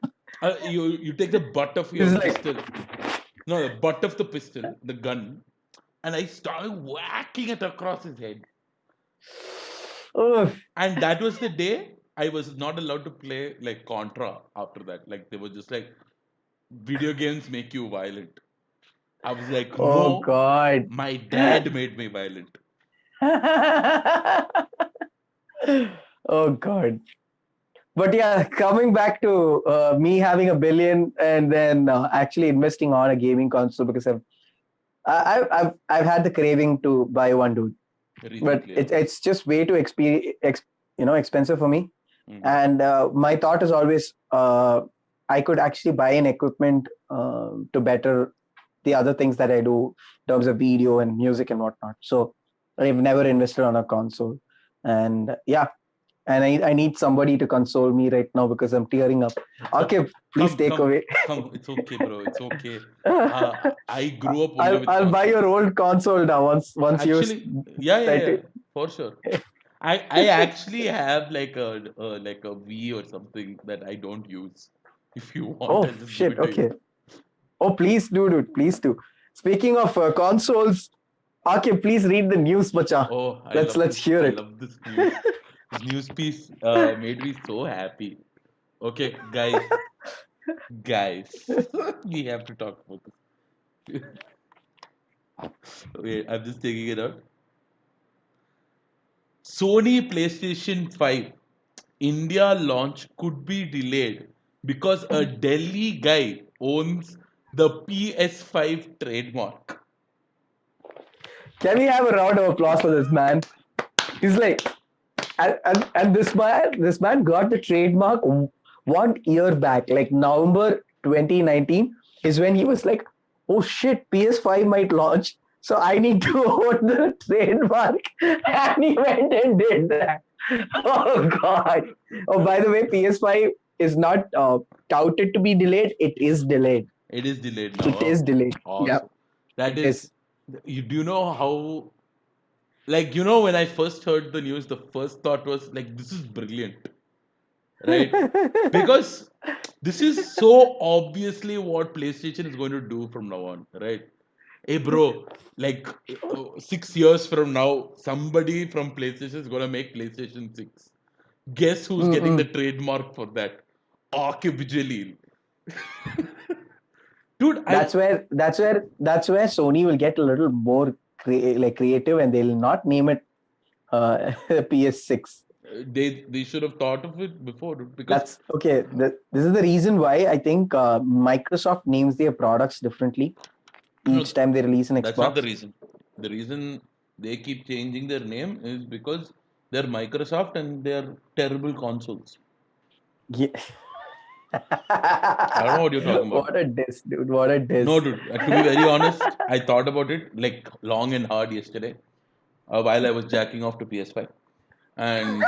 S1: You take the butt of your
S2: It's like,
S1: pistol, no, the butt of the pistol, the gun, and I started whacking it across his head.
S2: oh,
S1: And that was the day I was not allowed to play like Contra after that. Like they were just like video games make you violent. I was like,
S2: oh
S1: no,
S2: God.
S1: my dad made me violent.
S2: Oh God. But yeah, coming back to me having a billion and then actually investing on a gaming console because I've had the craving to buy one, dude. But
S1: Recently,
S2: it's just way too expensive for me.
S1: Mhm.
S2: And my thought is always I could actually buy an equipment to better the other things that I do in terms of video and music and whatnot. So I've never invested on a console. And yeah, and I need somebody to console me right now because I'm tearing up. Okay, please
S1: come,
S2: take
S1: come,
S2: away.
S1: come. It's okay, bro. It's okay. I grew up only with
S2: I'll buy your
S1: consoles.
S2: old console now once you
S1: Actually, yeah, yeah,
S2: set
S1: yeah,
S2: it.
S1: for sure. I actually have like a Wii or something that I don't use. If you want,
S2: Oh
S1: I'll just give
S2: shit!
S1: it to you.
S2: Okay. Oh, please do, dude. Please do. Speaking of consoles, okay, please read the news, macha.
S1: Oh,
S2: Let's hear
S1: I
S2: it.
S1: love this news. This news piece made me so happy. Okay, guys, we have to talk about this. Wait, I'm just taking it out. Sony PlayStation 5 India launch could be delayed because a Delhi guy owns the PS5 trademark.
S2: Can we have a round of applause for this man? He's like, and this man got the trademark 1 year back, like November 2019 is when he was like, oh shit, PS5 might launch, so I need to own the trademark, and he went and did that. Oh God. Oh, by the way, PS5 is not touted to be delayed. It is delayed.
S1: It is delayed now.
S2: It
S1: Huh?
S2: is delayed. Yeah,
S1: Awesome. That
S2: it
S1: is,
S2: is.
S1: you do you know how, like, when I first heard the news, the first thought was like, this is brilliant, right? Because this is so obviously what PlayStation is going to do from now on, right? Hey, bro, like 6 years from now, somebody from PlayStation is going to make PlayStation 6. Guess who's getting the
S2: Mm-mm.
S1: trademark for that? Aaquib Jaleel. Dude,
S2: That's where Sony will get a little more creative, and they'll not name it PS6.
S1: they should have thought of it before, dude, because
S2: That's okay. This is the reason why I think Microsoft names their products differently
S1: no,
S2: each time they release an
S1: that's not the
S2: Xbox.
S1: reason. The reason they keep changing their name is because they're Microsoft and they're terrible consoles.
S2: Yeah.
S1: I don't know what you're talking about.
S2: What a diss, dude. What a
S1: No,
S2: diss.
S1: dude. To be very honest, I thought about it like long and hard yesterday while I was jacking off to PS5. And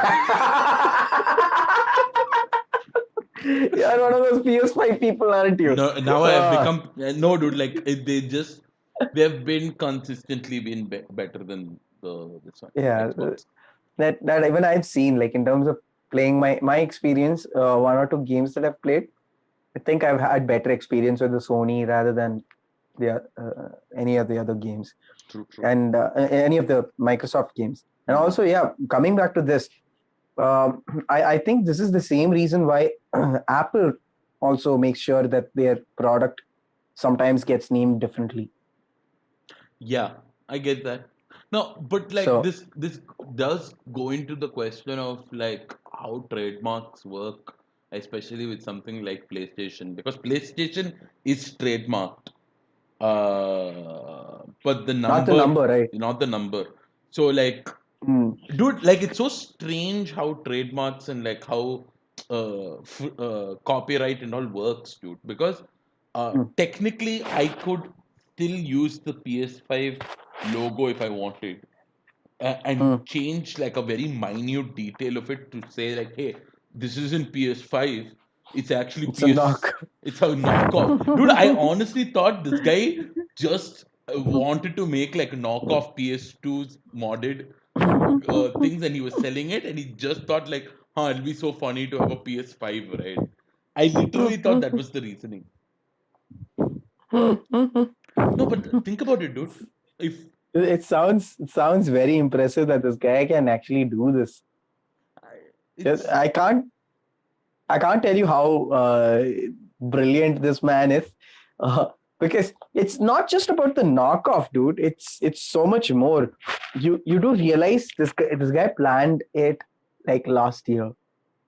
S2: You're one of those PS5 people, aren't you?
S1: no, now I have
S2: Uh,
S1: become no, dude. Like they have been consistently been better than the this one
S2: yeah,
S1: Xbox.
S2: that even I've seen, like in terms of playing my experience, one or two games that I've played, I think I've had better experience with the Sony rather than any of the other games,
S1: True, true.
S2: and any of the Microsoft games. And
S1: Hmm.
S2: also, yeah, coming back to this, I think this is the same reason why Apple also makes sure that their product sometimes gets named differently.
S1: Yeah, I get that. No, but like
S2: So
S1: this does go into the question of like how trademarks work, especially with something like PlayStation, because PlayStation is trademarked, but the
S2: not the
S1: number,
S2: number, right?
S1: not the number. So like,
S2: Mm,
S1: dude, like it's so strange how trademarks and like how copyright and all works, dude. Because
S2: mm,
S1: technically, I could still use the PS5 logo if I wanted, and
S2: mm.
S1: change like a very minute detail of it to say like, hey, this isn't PS5. It's actually
S2: It's a
S1: PS.
S2: knock.
S1: It's a knockoff, dude. I honestly thought this guy just wanted to make like knockoff PS2's modded things, and he was selling it, and he just thought like, huh, it'll be so funny to have a PS5, right? I literally thought that was the reasoning. No, but think about it, dude. If
S2: It sounds very impressive that this guy can actually do this. Yes,
S1: it's
S2: I can't tell you how brilliant this man is, uh, because it's not just about the knockoff, dude. It's so much more. You do realize this guy planned it like last year.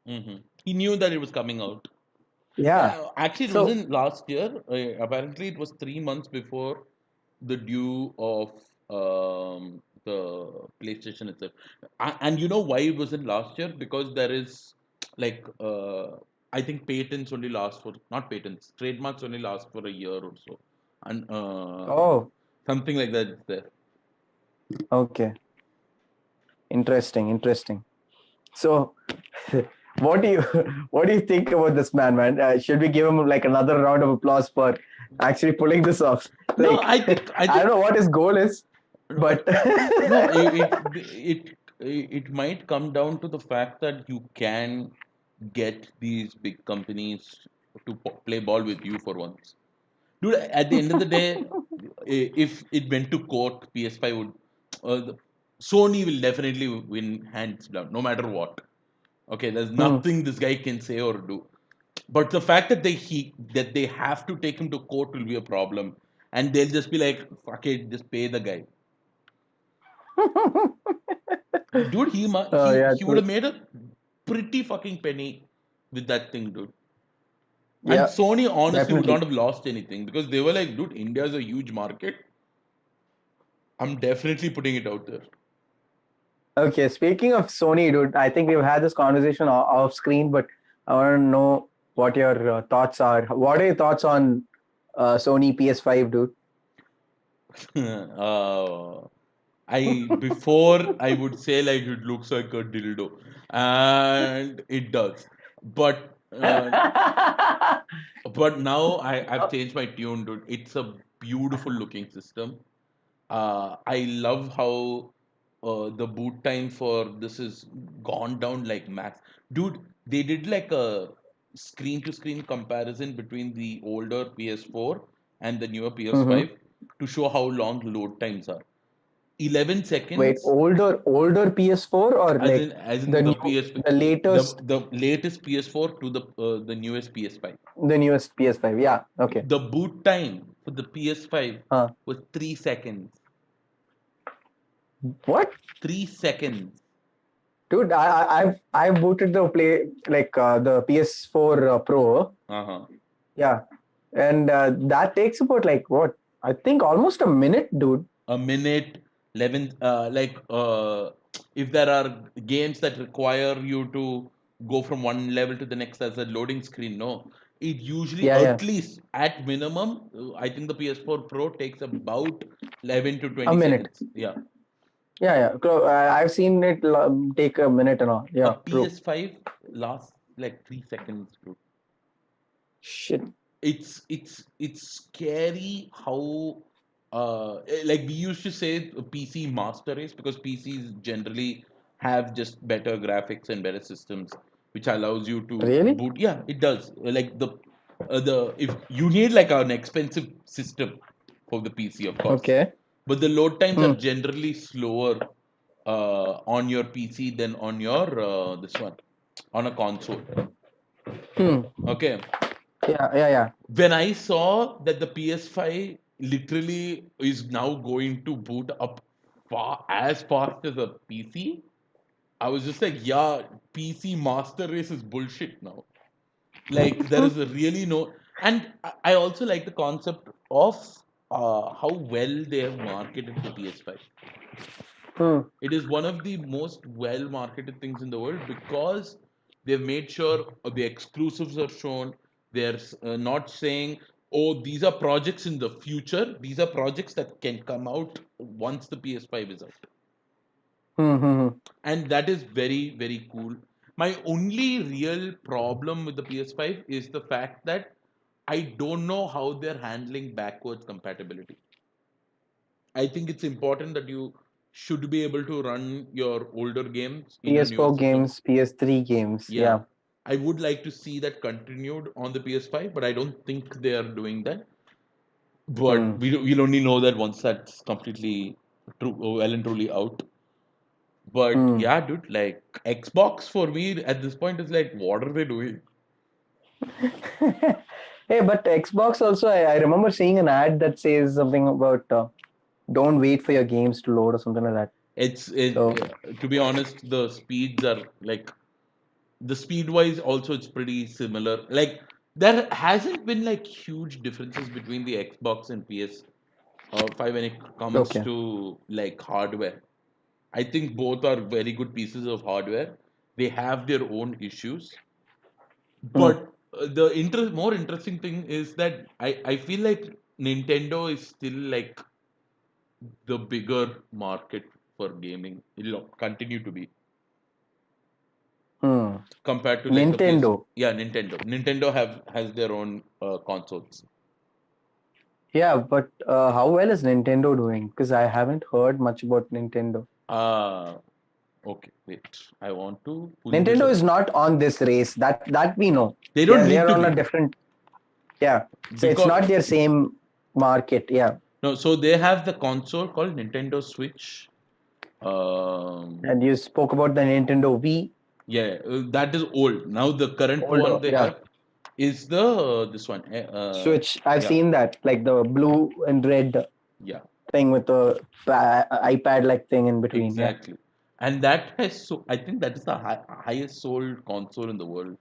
S1: mhm. He knew that it was coming out.
S2: Yeah.
S1: Actually, it
S2: So
S1: wasn't last year. Apparently, it was 3 months before the due of the PlayStation itself. And you know why it wasn't last year? Because there is like I think patents only last for not patents, trademarks only last for a year or so, and
S2: oh,
S1: something like that is there.
S2: okay, interesting. So what do you what do you think about this man? Should we give him like another round of applause for actually pulling this off?
S1: No,
S2: Like
S1: I
S2: I don't
S1: think
S2: know what his goal is, but
S1: no, it might come down to the fact that you can get these big companies to play ball with you for once. Dude, at the end of the day, if it went to court, PS5 would, Sony will definitely win hands down, no matter what. Okay, there's
S2: Hmm.
S1: nothing this guy can say or do. But the fact that they have to take him to court will be a problem, and they'll just be like, "Fuck it, just pay the guy." Dude,
S2: Oh yeah,
S1: he would
S2: true.
S1: have made a pretty fucking penny with that thing, dude. And
S2: Yeah,
S1: Sony honestly would not
S2: definitely.
S1: have lost anything because they were like, dude, India's a huge market. I'm definitely putting it out there.
S2: Okay, speaking of Sony, dude, I think we've had this conversation off screen, but I want to know what your thoughts are. What are your thoughts on Sony PS5, dude?
S1: uh, I before I would say like it looks like a dildo, and it does. But now I've changed my tune, dude. It's a beautiful looking system. I love how the boot time for this is gone down like max. Dude, they did like a screen to screen comparison between the older PS4 and the newer
S2: Mm-hmm.
S1: PS5 to show how long load times are. 11
S2: Wait,
S1: seconds,
S2: older PS4 or like
S1: as
S2: the
S1: in the
S2: new,
S1: PS
S2: the latest,
S1: the latest PS4 to the newest PS5.
S2: the newest PS5? Yeah. Okay.
S1: The boot time for the PS5
S2: Uh,
S1: was 3 seconds.
S2: what?
S1: 3 seconds.
S2: Dude, I've booted the play like the PS4 Pro.
S1: Uh-huh.
S2: Yeah, and that takes about like what? I think almost a minute, dude.
S1: A minute, 11, if there are games that require you to go from one level to the next as a loading screen, no, it usually
S2: Yeah, yeah,
S1: at least at minimum, I think the PS4 Pro takes about 11 to
S2: a
S1: 20
S2: minute.
S1: seconds. Yeah,
S2: Yeah, yeah. I've seen it take a minute and all.
S1: a
S2: Yeah, true.
S1: PS5 lasts like 3 seconds, dude.
S2: Shit.
S1: It's scary how like we used to say PC master race because PCs generally have just better graphics and better systems which allows you to
S2: Really?
S1: boot. Yeah, it does. Like the if you need like an expensive system for the PC, of course,
S2: Okay.
S1: but the load times are
S2: Hmm.
S1: generally slower on your PC than on your this one on a console.
S2: Hmm.
S1: Okay,
S2: Yeah, yeah, yeah.
S1: when I saw that the PS5 literally is now going to boot up as fast as a PC. I was just like, yeah, PC Master Race is bullshit now. Like there is a really no, and I also like the concept of how well they have marketed the PS5.
S2: Hmm.
S1: It is one of the most well marketed things in the world because they've made sure the exclusives are shown. They're not saying, oh, these are projects in the future. These are projects that can come out once the PS5 is out.
S2: Hmm. Hmm. Hmm.
S1: And that is very, very cool. My only real problem with the PS5 is the fact that I don't know how they're handling backwards compatibility. I think it's important that you should be able to run your older games in a newer
S2: PS4
S1: system.
S2: games, PS3 games.
S1: Yeah.
S2: Yeah.
S1: I would like to see that continued on the PS5, but I don't think they are doing that. But
S2: Hmm.
S1: we'll only know that once that's completely well and truly out. But
S2: Hmm.
S1: yeah, dude, like Xbox for me at this point is like, what are they doing?
S2: Hey, but Xbox also, I remember seeing an ad that says something about don't wait for your games to load or something like that. So,
S1: To be honest, the speeds are like the speed wise also it's pretty similar. Like there hasn't been like huge differences between the Xbox and PS5 when it comes
S2: okay.
S1: to like hardware. I think both are very good pieces of hardware. They have their own issues,
S2: Hmm.
S1: but the more interesting thing is that I feel like Nintendo is still like the bigger market for gaming. It'll continue to be
S2: Hmm.
S1: compared to like the PS.
S2: Nintendo.
S1: Yeah, Nintendo. Nintendo has their own consoles.
S2: Yeah, but how well is Nintendo doing? Because I haven't heard much about Nintendo.
S1: Uh okay, wait. I want to pull this
S2: Nintendo
S1: up.
S2: is not on this race. That we know.
S1: They
S2: They
S1: don't
S2: are they
S1: need
S2: are
S1: to
S2: on a
S1: be
S2: different. Yeah. So it's
S1: because
S2: not their same market. Yeah.
S1: no. So they have the console called Nintendo Switch.
S2: And you spoke about the Nintendo Wii.
S1: Yeah, that is old. Now the current one
S2: Older.
S1: they
S2: Yeah.
S1: have is the this one.
S2: Switch. I've
S1: Yeah,
S2: seen that, like the blue and red
S1: yeah,
S2: thing with the iPad like thing in between. Yeah.
S1: exactly. And that has so I think that is the highest sold console in the world.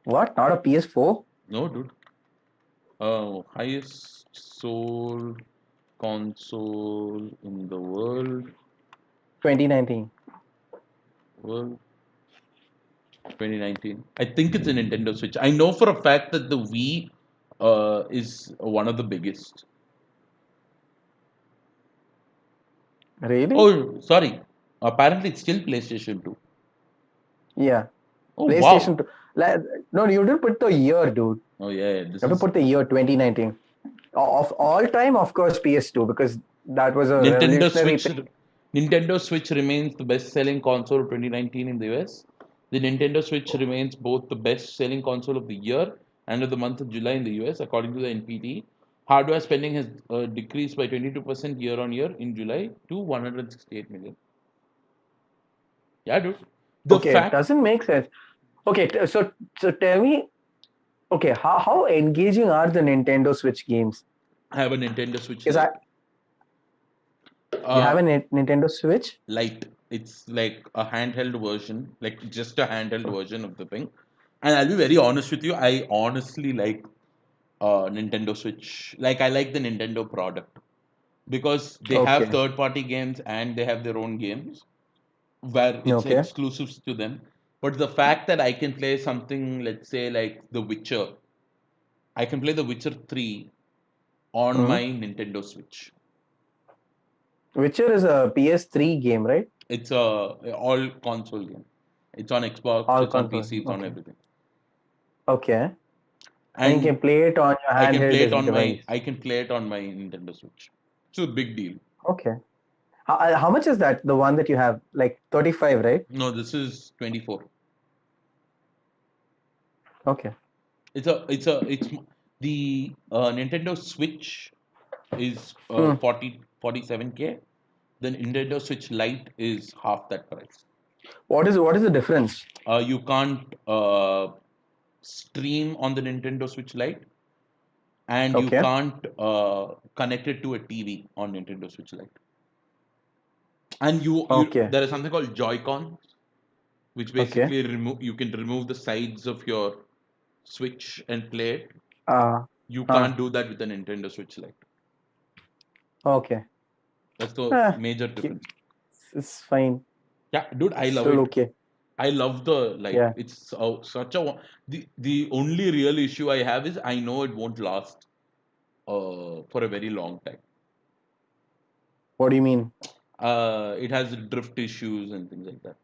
S2: What? Not a PS4?
S1: No, dude. Highest sold console in the world.
S2: 2019.
S1: World 2019. I think it's a Nintendo Switch. I know for a fact that the Wii is one of the biggest.
S2: Really?
S1: Oh, sorry. Apparently, it's still PlayStation 2.
S2: Yeah.
S1: Oh,
S2: PlayStation
S1: wow.
S2: 2. No, you didn't put the year, dude.
S1: Oh, yeah.
S2: You
S1: This
S2: have to
S1: is
S2: put the year 2019. Of all time, of course, PS2, because that was a
S1: Nintendo
S2: revolutionary
S1: Switch.
S2: thing.
S1: Nintendo Switch remains the best-selling console of 2019 in the US. The Nintendo Switch remains both the best-selling console of the year and of the month of July in the US, according to the NPD. Hardware spending has decreased by 22% year on year in July to 168 million. Yeah, dude. The
S2: Okay, it
S1: fact
S2: doesn't make sense. Okay, so tell me, okay, how engaging are the Nintendo Switch games?
S1: I have a Nintendo Switch
S2: Because I
S1: Lite.
S2: you have
S1: Uh,
S2: a Nintendo Switch?
S1: Lite. It's like a handheld version, like just a handheld version of the thing. And I'll be very honest with you. I honestly like Nintendo Switch. Like I like the Nintendo product because they have
S2: Okay,
S1: third-party games and they have their own games where it's
S2: okay.
S1: exclusives to them. But the fact that I can play something, let's say like The Witcher, I can play The Witcher 3 on
S2: Hmm.
S1: my Nintendo Switch.
S2: Witcher is a PS3 game, right?
S1: It's a all console game. It's on Xbox,
S2: All
S1: it's on
S2: console.
S1: PC, it's on
S2: Okay,
S1: everything.
S2: okay. And you can
S1: And
S2: play it on your
S1: I can
S2: handheld
S1: play it on my
S2: device.
S1: I can play it on my Nintendo Switch. It's a big deal.
S2: Okay. How much is that? The one that you have, like 35, right?
S1: No, this is 24.
S2: Okay.
S1: It's the Nintendo Switch is
S2: Hmm.
S1: 47K. The Nintendo Switch Lite is half that price.
S2: What is the difference?
S1: You can't stream on the Nintendo Switch Lite. and you
S2: Okay.
S1: can't connect it to a TV on Nintendo Switch Lite. And you
S2: Okay.
S1: there is something called Joy-Con, which
S2: Okay.
S1: basically you can remove the sides of your Switch and play it.
S2: Uh,
S1: You
S2: uh,
S1: can't do that with a Nintendo Switch Lite.
S2: okay.
S1: That's the
S2: Ah,
S1: major
S2: ki-
S1: difference.
S2: it's fine.
S1: Yeah, dude, I love
S2: Still
S1: it.
S2: okay.
S1: I love the Lite.
S2: Yeah.
S1: It's such a the only real issue I have is I know it won't last for a very long time.
S2: What do you mean?
S1: It has drift issues and things like that.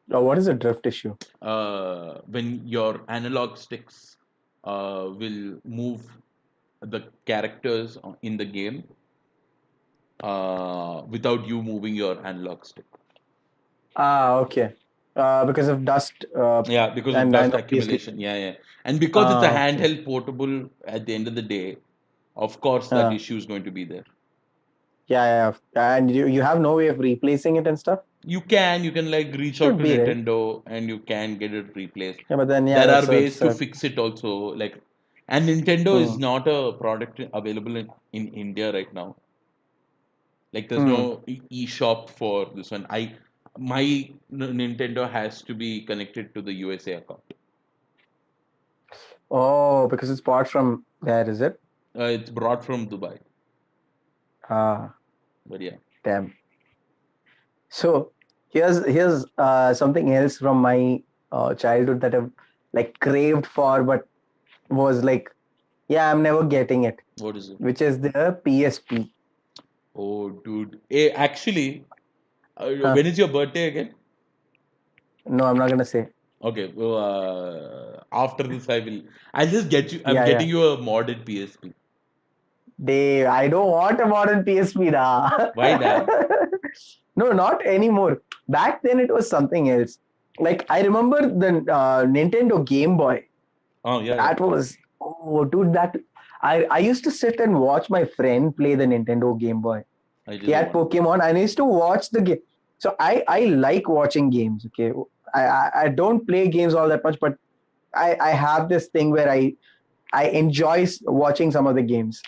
S2: What is a drift issue?
S1: When your analog sticks will move the characters in the game without you moving your analog stick.
S2: Okay. Because of dust
S1: Yeah, because of
S2: and
S1: dust
S2: obviously.
S1: accumulation. Yeah, yeah. And because it's a
S2: Okay.
S1: handheld portable at the end of the day, of course that
S2: Uh,
S1: issue is going to be there.
S2: yeah, yeah, yeah. And you have no way of replacing it and stuff?
S1: You can like reach out
S2: Should
S1: to
S2: be, right?
S1: Nintendo and you can get it replaced.
S2: Yeah, but then, yeah,
S1: There are
S2: that's
S1: ways
S2: that's
S1: to fix it also. Like, and Nintendo is
S2: hmm,
S1: not a product available in India right now. Like, there's
S2: hmm.
S1: no e-shop for this one. My Nintendo has to be connected to the USA account.
S2: Oh, because it's bought from there, is it?
S1: It's brought from Dubai,
S2: Ah,
S1: but yeah.
S2: damn. So here's something else from my childhood that I've like craved for, but was like, yeah, I'm never getting it,
S1: What is it?
S2: which is the PSP.
S1: Oh, dude. Hey, actually,
S2: Huh?
S1: when is your birthday again?
S2: No, I'm not gonna say.
S1: Okay, well, after this, I'll just get you. I'm
S2: Yeah, yeah.
S1: getting you a modded PSP.
S2: I don't want a modern PSP, da.
S1: Why that?
S2: No, not anymore. Back then, it was something else. Like I remember the Nintendo Game Boy.
S1: Oh, yeah, yeah.
S2: That was dude. That I used to sit and watch my friend play the Nintendo Game Boy.
S1: I did
S2: He
S1: the
S2: had
S1: one.
S2: Pokemon, and I used to watch the game. So I like watching games. Okay, I don't play games all that much, but I have this thing where I enjoy watching some of the games.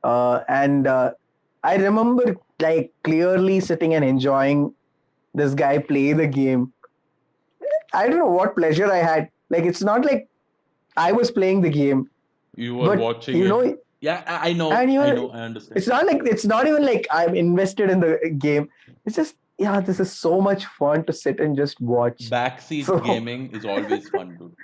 S2: And I remember like clearly sitting and enjoying this guy play the game. I don't know what pleasure I had. Like it's not like I was playing the game,
S1: You were
S2: but
S1: watching it. Yeah, I know.
S2: and
S1: I
S2: you're
S1: know. I understand.
S2: it's not even like I'm invested in the game. It's just yeah, this is so much fun to sit and just watch.
S1: Backseat
S2: So
S1: gaming is always fun, dude.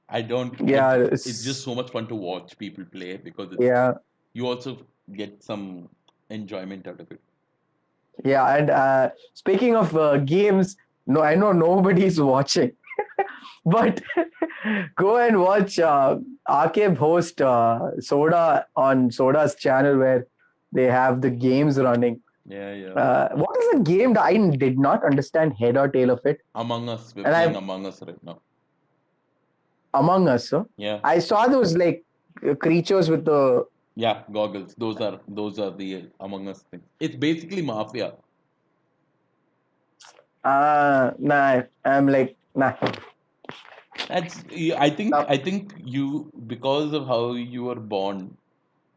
S1: I don't.
S2: yeah,
S1: It's just so much fun to watch people play because
S2: yeah,
S1: you also get some enjoyment out of it.
S2: yeah. And speaking of games, no, I know nobody's watching, but go and watch Aaquib host Soda on Soda's channel where they have the games running.
S1: Yeah, yeah.
S2: What is a game that I did not understand head or tail of it?
S1: Among Us, we're
S2: And
S1: playing
S2: I
S1: Among Us right now.
S2: Among Us, so
S1: Yeah,
S2: I saw those like creatures with the
S1: yeah. Goggles. Those are the Among Us things. It's basically Mafia.
S2: nah. I'm like nah. No.
S1: I think you because of how you were born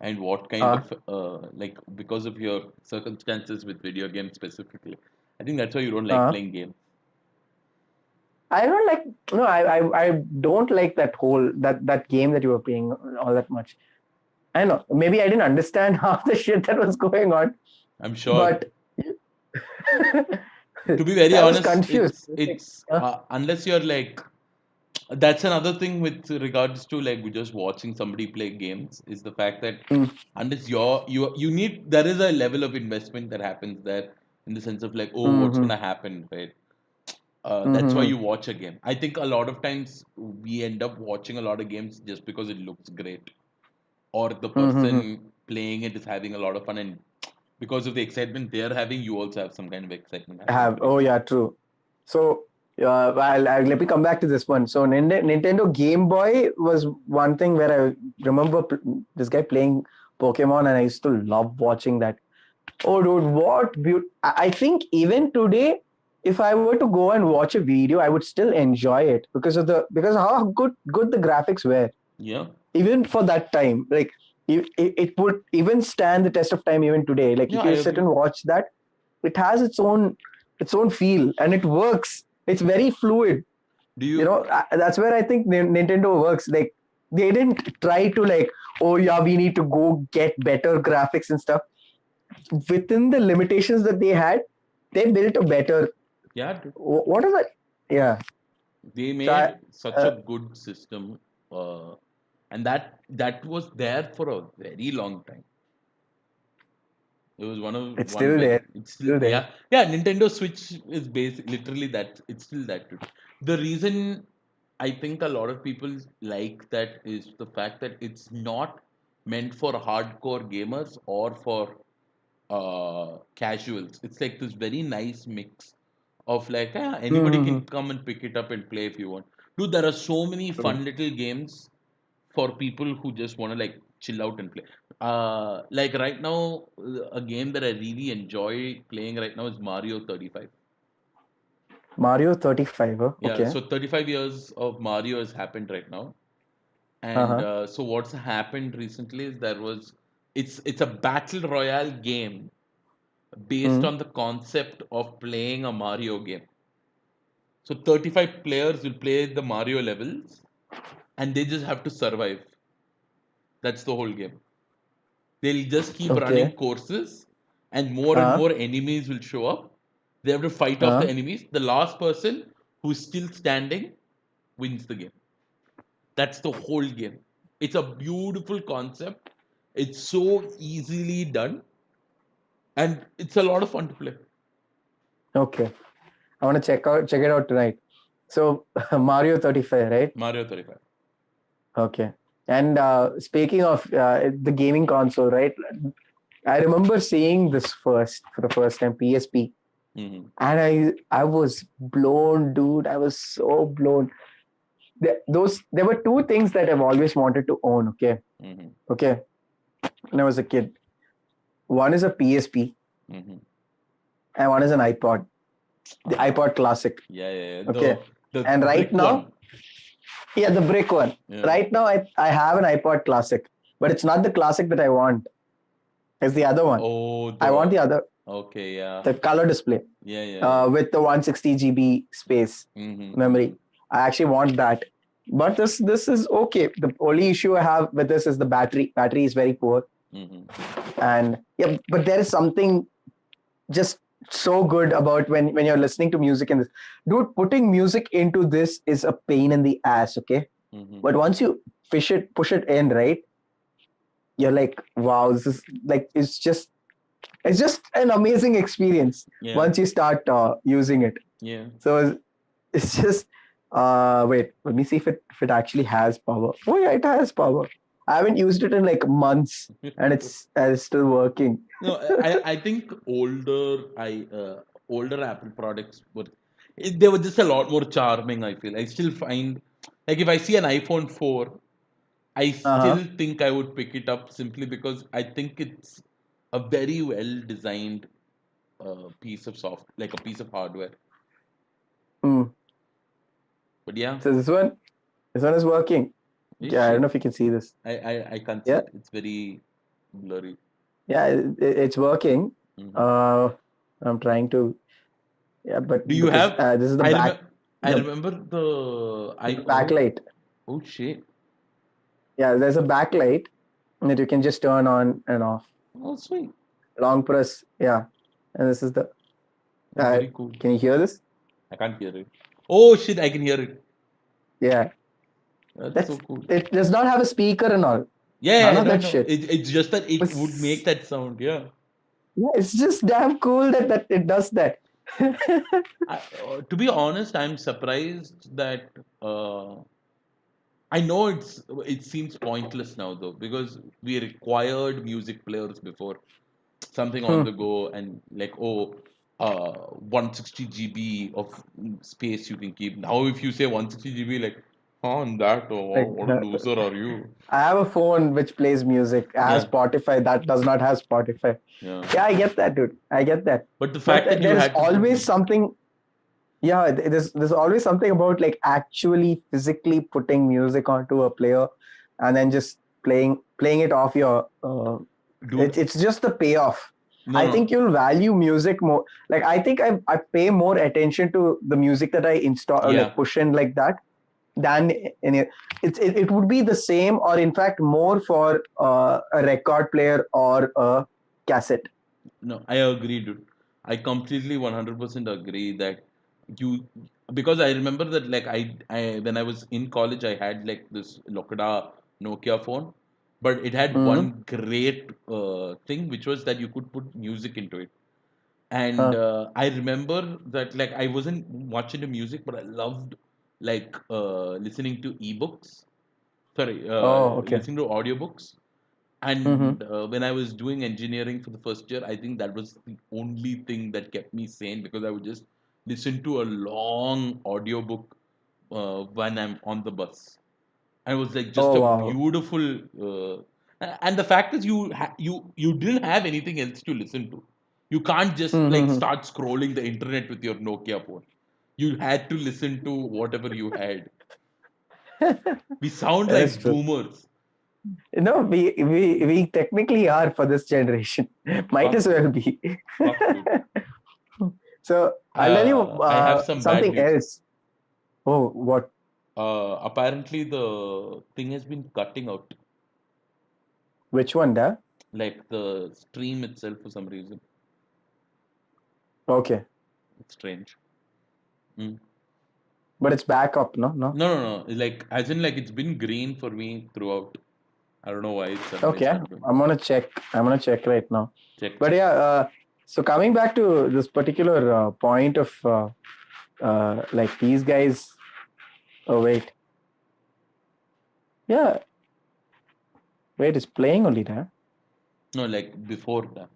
S1: and what kind
S2: Uh,
S1: of like because of your circumstances with video games specifically. I think that's why you don't like
S2: uh,
S1: playing games.
S2: I don't like no. I don't like that whole that game that you were playing all that much. I know maybe I didn't understand half the shit that was going on,
S1: I'm sure.
S2: but
S1: To be very
S2: I was
S1: honest,
S2: confused. Like,
S1: it's unless you're like that's another thing with regards to like just watching somebody play games is the fact that
S2: mm,
S1: unless you need there is a level of investment that happens there in the sense of like oh what's
S2: mm-hmm,
S1: gonna happen, right? That's why
S2: mm-hmm,
S1: you watch a game. I think a lot of times we end up watching a lot of games just because it looks great or the
S2: mm-hmm.
S1: person playing it is having a lot of fun and because of the excitement they're having you also have some kind of excitement happening
S2: Have
S1: for you.
S2: oh yeah, true. So let me come back to this one. So Nintendo Game Boy was one thing where I remember this guy playing Pokemon, and I used to love watching that. Oh, dude, what beauty! I think even today, if I were to go and watch a video, I would still enjoy it because of how good the graphics were.
S1: Yeah,
S2: even for that time, like it would even stand the test of time even today. Like
S1: Yeah,
S2: if
S1: I
S2: you sit
S1: agree.
S2: and watch that, it has its own feel and it works. It's very fluid.
S1: Do you?
S2: That's where I think Nintendo works. Like they didn't try to like, oh yeah, we need to go get better graphics and stuff. Within the limitations that they had, they built a better.
S1: Yeah, dude.
S2: What is that? Yeah.
S1: They
S2: So I,
S1: made such a
S2: uh,
S1: good system, and that was there for a very long time. It was
S2: it's
S1: one
S2: still
S1: where
S2: there.
S1: it's still,
S2: Still there.
S1: yeah. Nintendo Switch is basic literally that. It's still that dude. The reason I think a lot of people like that is the fact that it's not meant for hardcore gamers or for casuals. It's like this very nice mix of like anybody
S2: Mm-hmm.
S1: can come and pick it up and play if you want. Dude, there are so many
S2: True.
S1: fun little games for people who just want to like chill out and play. Like right now, a game that I really enjoy playing right now is Mario 35.
S2: Mario 35.
S1: Yeah,
S2: Okay.
S1: so 35 years of Mario has happened right now, and
S2: Uh-huh.
S1: so what's happened recently is it's a battle royale game based
S2: Mm.
S1: on the concept of playing a Mario game. So 35 players will play the Mario levels and they just have to survive. That's the whole game. They'll just keep running
S2: Okay.
S1: courses and
S2: Uh-huh.
S1: more enemies will show up. They have to fight off the
S2: Uh-huh.
S1: enemies. The last person who's still standing wins the game. That's the whole game. It's a beautiful concept. It's so easily done and it's a lot of fun to play.
S2: Okay. I want to check it out tonight. So Mario 35, right?
S1: Mario 35.
S2: Okay. And speaking of the gaming console, right? I remember seeing this for the first time, PSP,
S1: Mm-hmm.
S2: and I was blown, dude. I was so blown. There were two things that I've always wanted to own. Okay,
S1: Mm-hmm.
S2: okay. When I was a kid, one is a PSP,
S1: Mm-hmm.
S2: and one is an iPod, the iPod Classic.
S1: Yeah.
S2: Okay,
S1: The
S2: and right
S1: brick
S2: now,
S1: one.
S2: yeah, the brick one.
S1: Yeah.
S2: Right now, I have an iPod Classic, but it's not the Classic that I want. It's the other one.
S1: Oh,
S2: I want the other,
S1: okay, yeah.
S2: the color display
S1: Yeah.
S2: with the 160 GB space
S1: Mm-hmm.
S2: memory. I actually want that. But this is okay. The only issue I have with this is the battery. Battery is very poor,
S1: Mm-hmm.
S2: and yeah, but there is something just so good about when you're listening to music in this. Dude, putting music into this is a pain in the ass. Okay,
S1: Mm-hmm.
S2: but once you push it in, right, you're like, wow, this is like it's just an amazing experience
S1: Yeah.
S2: once you start using it.
S1: Yeah.
S2: So it's just wait, let me see if it actually has power. Oh yeah, it has power. I haven't used it in like months, and it's still working.
S1: No, I think older Apple products they were just a lot more charming. I feel I still find like if I see an iPhone 4, I
S2: Uh-huh.
S1: still think I would pick it up simply because I think it's a very well designed piece of like a piece of hardware.
S2: Mm.
S1: But yeah,
S2: So this one is working.
S1: this
S2: Yeah, I don't
S1: shit.
S2: know if you can see this.
S1: I can't see
S2: Yeah,
S1: it. It's very blurry.
S2: yeah, it's working.
S1: Hmm.
S2: Uh, I'm trying to, yeah, but
S1: Do you
S2: because
S1: have?
S2: this is the
S1: I
S2: back
S1: remember. I
S2: the
S1: remember the
S2: the
S1: I.
S2: backlight.
S1: Oh shit.
S2: Yeah, there's a backlight that you can just turn on and off.
S1: Oh sweet.
S2: Long press, yeah, and this is the.
S1: That's very cool.
S2: Can you hear this?
S1: I can't hear it. Oh shit! I can hear it.
S2: Yeah,
S1: That's so
S2: that's
S1: cool.
S2: it. Does not have a speaker and all.
S1: Yeah,
S2: None
S1: I
S2: of
S1: don't
S2: that
S1: know.
S2: shit.
S1: It's just that it would make
S2: It's,
S1: that sound. Yeah.
S2: yeah, it's just damn cool that it does that.
S1: To be honest, I'm surprised that I know it seems pointless now though because we required music players before something on the
S2: Hmm.
S1: go and like 160 GB of space you can keep. Now if you say 160 GB like on that
S2: Like,
S1: what a loser are you?
S2: I have a phone which plays music. I have
S1: Yeah,
S2: Spotify that does not have Spotify.
S1: yeah.
S2: Yeah, I get that, dude. I get that.
S1: But the
S2: But
S1: fact that you
S2: there is
S1: had to put
S2: always something. Yeah, there's always something about like actually physically putting music onto a player and then just playing it off your.
S1: Dude,
S2: It's just the payoff.
S1: no,
S2: I
S1: no,
S2: think you'll value music more. Like I think I pay more attention to the music that I install, or like
S1: yeah,
S2: push in like that, than in it. It would be the same, or in fact more for a record player or a cassette.
S1: no, I agree, dude. I completely 100% agree that you, because I remember that like I when I was in college, I had like this Lokada Nokia phone, but it had
S2: Mm-hmm.
S1: one great thing, which was that you could put music into it. And
S2: Huh.
S1: I remember that like I wasn't much into music, but I loved like listening to ebooks. Sorry,
S2: Oh, okay.
S1: listening to audiobooks.
S2: Mm-hmm.
S1: And when I was doing engineering for the first year, I think that was the only thing that kept me sane, because I would just listen to a long audiobook when I'm on the bus. And it was like just
S2: Oh
S1: a
S2: wow.
S1: beautiful. And the fact is, you didn't have anything else to listen to. You can't just like
S2: Mm-hmm.
S1: start scrolling the internet with your Nokia phone. You had to listen to whatever you had. We sound
S2: That is
S1: like
S2: true.
S1: boomers.
S2: No, we technically are for this generation. Might
S1: Fuck,
S2: as well be.
S1: fuck, dude.
S2: So I'll tell you
S1: I have some bad
S2: something
S1: news.
S2: else. Oh, what?
S1: Apparently, the thing has been cutting out,
S2: Which one, da?
S1: like the stream itself for some reason.
S2: Okay,
S1: It's strange. Mm.
S2: but it's back up, no, no.
S1: No, no, no. Like, as in, like, it's been green for me throughout. I don't know why it suddenly
S2: Okay,
S1: started doing.
S2: I'm gonna check. I'm gonna check right now.
S1: Check,
S2: But
S1: check.
S2: yeah, so coming back to this particular point of like these guys. Oh wait, yeah, wait, it's playing only, da.
S1: No, like before that.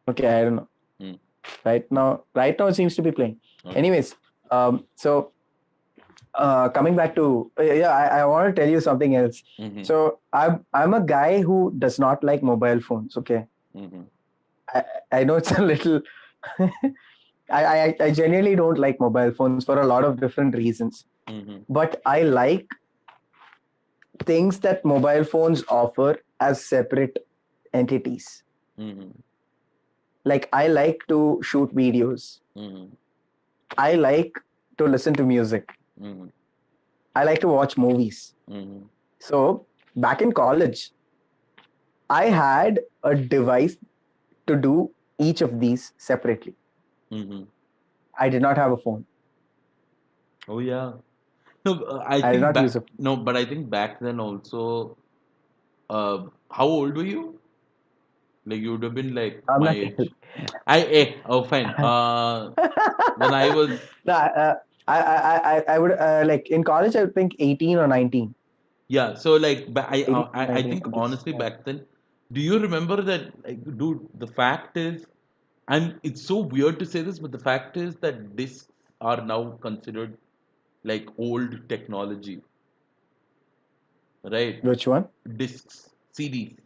S2: Okay, I don't know.
S1: Mm.
S2: Right now it seems to be playing.
S1: Okay.
S2: Anyways, so coming back to yeah, I want to tell you something else.
S1: Mm-hmm.
S2: So I'm a guy who does not like mobile phones. Okay,
S1: Mm-hmm.
S2: I, I know it's a little. I genuinely don't like mobile phones for a lot of different reasons,
S1: Mm-hmm.
S2: but I like things that mobile phones offer as separate entities.
S1: Mm-hmm.
S2: Like I like to shoot videos.
S1: Mm-hmm.
S2: I like to listen to music.
S1: Mm-hmm.
S2: I like to watch movies.
S1: Mm-hmm.
S2: So back in college, I had a device to do each of these separately.
S1: Mm-hmm.
S2: I did not have a phone.
S1: Oh, yeah. No, I
S2: I did
S1: think
S2: not use
S1: back.
S2: a.
S1: No, but I think back then also. How old were you? Like, you would have been like
S2: I'm
S1: my
S2: not.
S1: age. Oh, fine. When I was,
S2: No, I would like in college. I would think 18 or 19.
S1: yeah. So like,
S2: 18 or
S1: I
S2: 19,
S1: think
S2: I guess.
S1: honestly
S2: Yeah.
S1: back then, do you remember that, like, dude? The fact is, and it's so weird to say this, but the fact is that discs are now considered like old technology, right?
S2: Which one?
S1: Discs, CDs.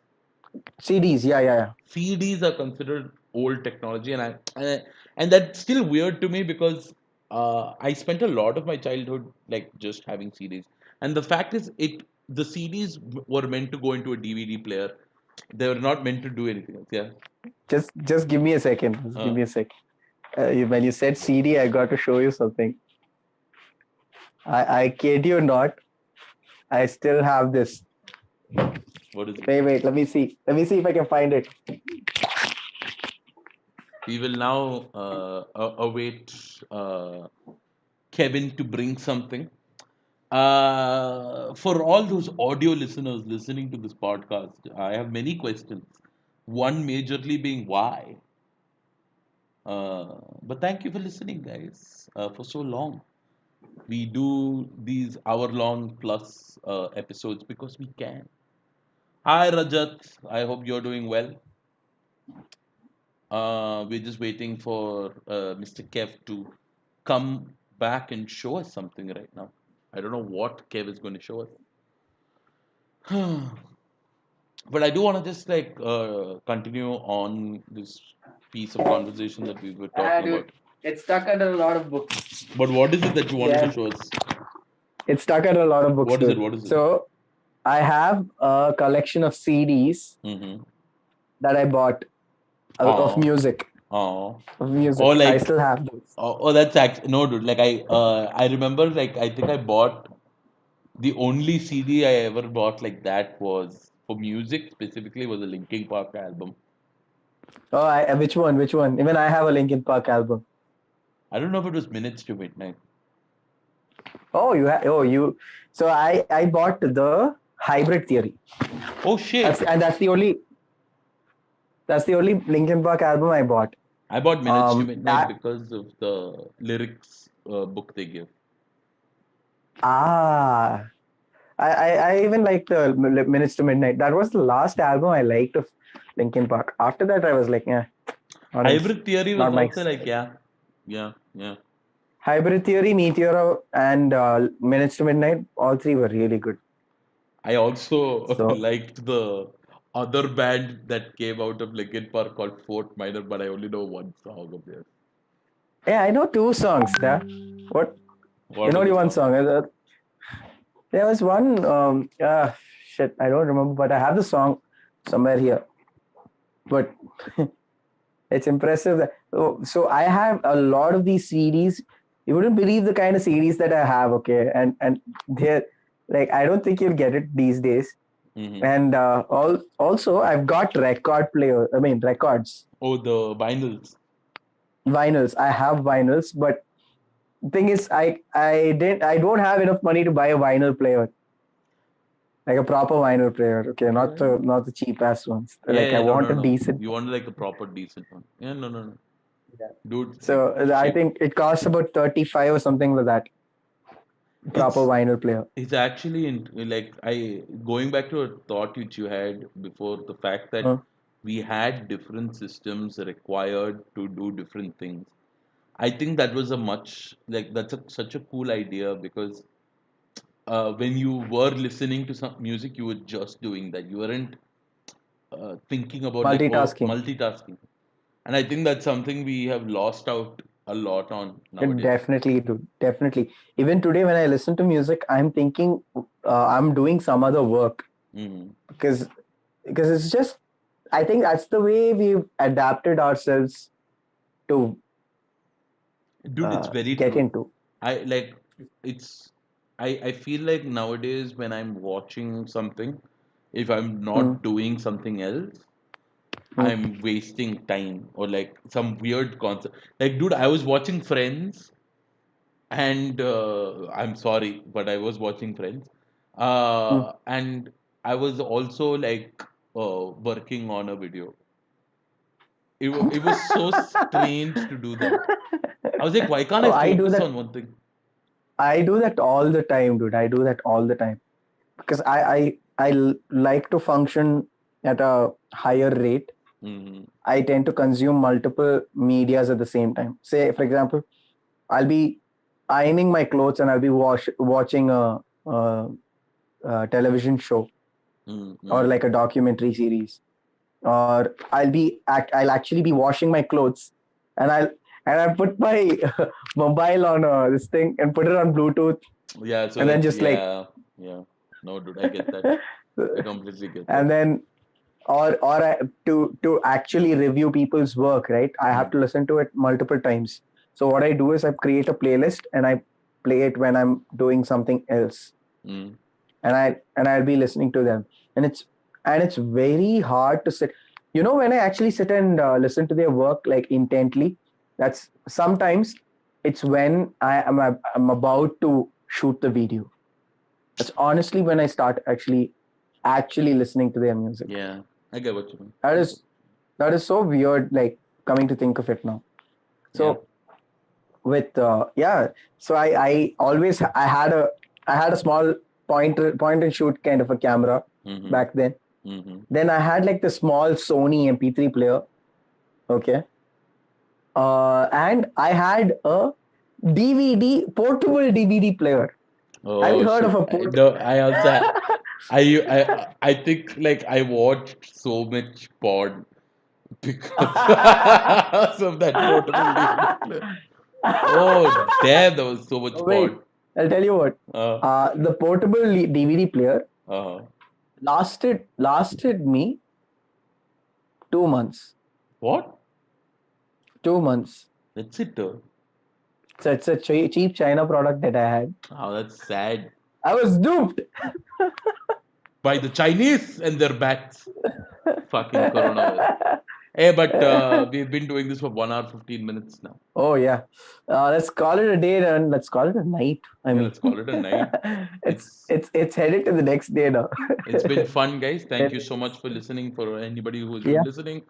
S2: CDs. Yeah, yeah, yeah.
S1: CDs are considered old technology, and that's still weird to me, because I spent a lot of my childhood like just having CDs, and the fact is, the CDs were meant to go into a DVD player. They were not meant to do anything else. Yeah.
S2: Just give me a second. Just give
S1: Uh,
S2: me a sec. When you said CD, I got to show you something. I kid you not. I still have this.
S1: what is it?
S2: Wait. Let me see. Let me see if I can find it.
S1: We will now await Kevin to bring something. For all those audio listeners listening to this podcast, I have many questions. One majorly being why. But thank you for listening, guys, for so long. We do these hour-long plus episodes because we can. Hi, Rajat. I hope you're doing well. We're just waiting for Mr. Kev to come back and show us something right now. I don't know what Kev is going to show us. But I do want to just like continue on this piece of conversation that we were
S2: Ah,
S1: talking
S2: dude,
S1: about.
S2: it's stuck under a lot of books.
S1: But what is it that you wanted to
S2: Yeah.
S1: show us?
S2: It's stuck at a lot of books,
S1: What is it?
S2: dude.
S1: What is it?
S2: So I have a collection of CDs
S1: Mm-hmm.
S2: that I bought of
S1: Oh,
S2: music.
S1: oh,
S2: Of music.
S1: or
S2: I
S1: like,
S2: still have those.
S1: that's actually no, dude. Like I remember, like I think I bought the only CD I ever bought like that was for music specifically was a Linkin Park album.
S2: Oh, which one? Which one? Even I have a Linkin Park album.
S1: I don't know if it was Minutes to Midnight.
S2: Oh, you have. Oh, you. So I bought the Hybrid Theory.
S1: Oh shit!
S2: That's the only Linkin Park album I bought.
S1: I bought Minutes to Midnight
S2: That
S1: because of the lyrics book they give.
S2: ah, I even liked the Minutes to Midnight. That was the last album I liked of Linkin Park. After that, I was like, yeah, not ins-
S1: Hybrid Theory was
S2: not my
S1: also like
S2: style.
S1: yeah.
S2: Hybrid Theory, Meteor, and Minutes to Midnight. All three were really good.
S1: I also
S2: So
S1: liked the other band that came out of Linkin Park called Fort Minor, but I only know one song of theirs.
S2: yeah, I know two songs. Yeah, what you
S1: What
S2: know
S1: are
S2: the
S1: the
S2: one
S1: songs?
S2: song. There was one. Shit, I don't remember, but I have the song somewhere here. But it's impressive that so I have a lot of these CDs. You wouldn't believe the kind of CDs that I have, okay? And they're like I don't think you'll get it these days.
S1: Hmm.
S2: And also I've got records,
S1: Oh, the vinyls.
S2: vinyls. I have vinyls, but the thing is I don't have enough money to buy a vinyl player, like a proper vinyl player. Okay,
S1: Yeah,
S2: not the cheap ass ones.
S1: yeah,
S2: Like I
S1: yeah. No,
S2: want
S1: no,
S2: a
S1: no.
S2: decent
S1: You
S2: one.
S1: want like a proper decent one. Yeah, no, no, no. Dude, like
S2: So I
S1: shit.
S2: think it costs about 35 or something like that. Proper
S1: It's
S2: vinyl player.
S1: it's actually in like I going back to a thought which you had before the fact that
S2: Uh,
S1: we had different systems required to do different things. I think that was a much like such a cool idea because when you were listening to some music, you were just doing that. You weren't thinking about like
S2: Multitasking.
S1: multitasking. And I think that's something we have lost out a lot on nowadays.
S2: Definitely, dude. Definitely. Even today, when I listen to music, I'm thinking I'm doing some other work
S1: Hmm.
S2: because it's just I think that's the way we've adapted ourselves to
S1: Dude, it's very
S2: get
S1: true.
S2: into.
S1: I like it's I feel like nowadays when I'm watching something, if I'm
S2: Mm,
S1: not doing something else,
S2: mm,
S1: I'm wasting time or like some weird concept. Like, dude, I was watching Friends and I'm sorry, but I was watching Friends.
S2: mm.
S1: And I was also like working on a video. It was so strange to do that. I was like, why can't
S2: Oh,
S1: I focus on one thing?
S2: I do that all the time, dude. I do that all the time because I like to function at a higher rate.
S1: Hmm.
S2: I tend to consume multiple medias at the same time. Say, for example, I'll be ironing my clothes and I'll be watching a television show or
S1: Mm-hmm.
S2: like a documentary series, or I'll actually be washing my clothes, and I put my mobile on this thing and put it on Bluetooth,
S1: Yeah, so
S2: and then
S1: that
S2: just like
S1: yeah. No, dude, I get that. I completely get that.
S2: and then to actually review people's work, right? I have
S1: Mm,
S2: to listen to it multiple times. So what I do is I create a playlist and I play it when I'm doing something else,
S1: mm,
S2: and I'll be listening to them, and it's very hard to sit. When I actually sit and listen to their work like intently, that's sometimes it's when I'm about to shoot the video. That's honestly when I start actually listening to their music.
S1: yeah, I get what you mean.
S2: That
S1: I get
S2: is that is so weird. Like coming to think of it now.
S1: Yeah.
S2: So with yeah, so I had a small point and shoot kind of a camera
S1: Mm-hmm.
S2: back then.
S1: Mm-hmm.
S2: Then I had like the small Sony MP3 player. Okay. And I had a portable DVD player. Have you
S1: Oh
S2: heard of
S1: shit.
S2: a
S1: I,
S2: port?
S1: no, I also I think like I watched so much porn because of that portable DVD player. Oh damn, there was so much
S2: Wait,
S1: porn.
S2: I'll tell you what. The portable DVD player lasted me 2 months.
S1: What?
S2: 2 months.
S1: That's it.
S2: So it's a cheap China product that I had.
S1: Oh, that's sad.
S2: I was duped.
S1: By the Chinese and their bats. Fucking coronavirus. Hey, but we've been doing this for 1 hour 15 minutes now.
S2: Oh yeah. Let's call it a day and let's call it a night. I
S1: Yeah,
S2: mean,
S1: let's call it a night.
S2: it's headed to the next day now.
S1: It's been fun, guys. Thank you so much for listening. For anybody who has been
S2: Yeah.
S1: listening,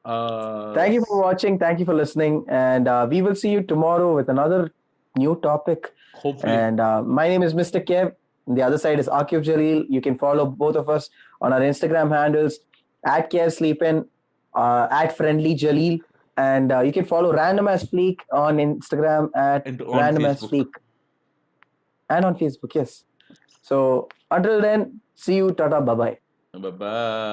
S2: Thank you for watching. Thank you for listening, and we will see you tomorrow with another new topic.
S1: hopefully.
S2: And my name is Mr. Kev. The other side is Aaquib Jaleel. You can follow both of us on our Instagram handles at KevSleepin, at Friendly Jaleel, and you can follow Random as Fleek on Instagram at
S1: And on
S2: Random as
S1: Facebook.
S2: Fleek, and on Facebook. Yes. So until then, see you. Tata. Bye bye.
S1: Bye bye.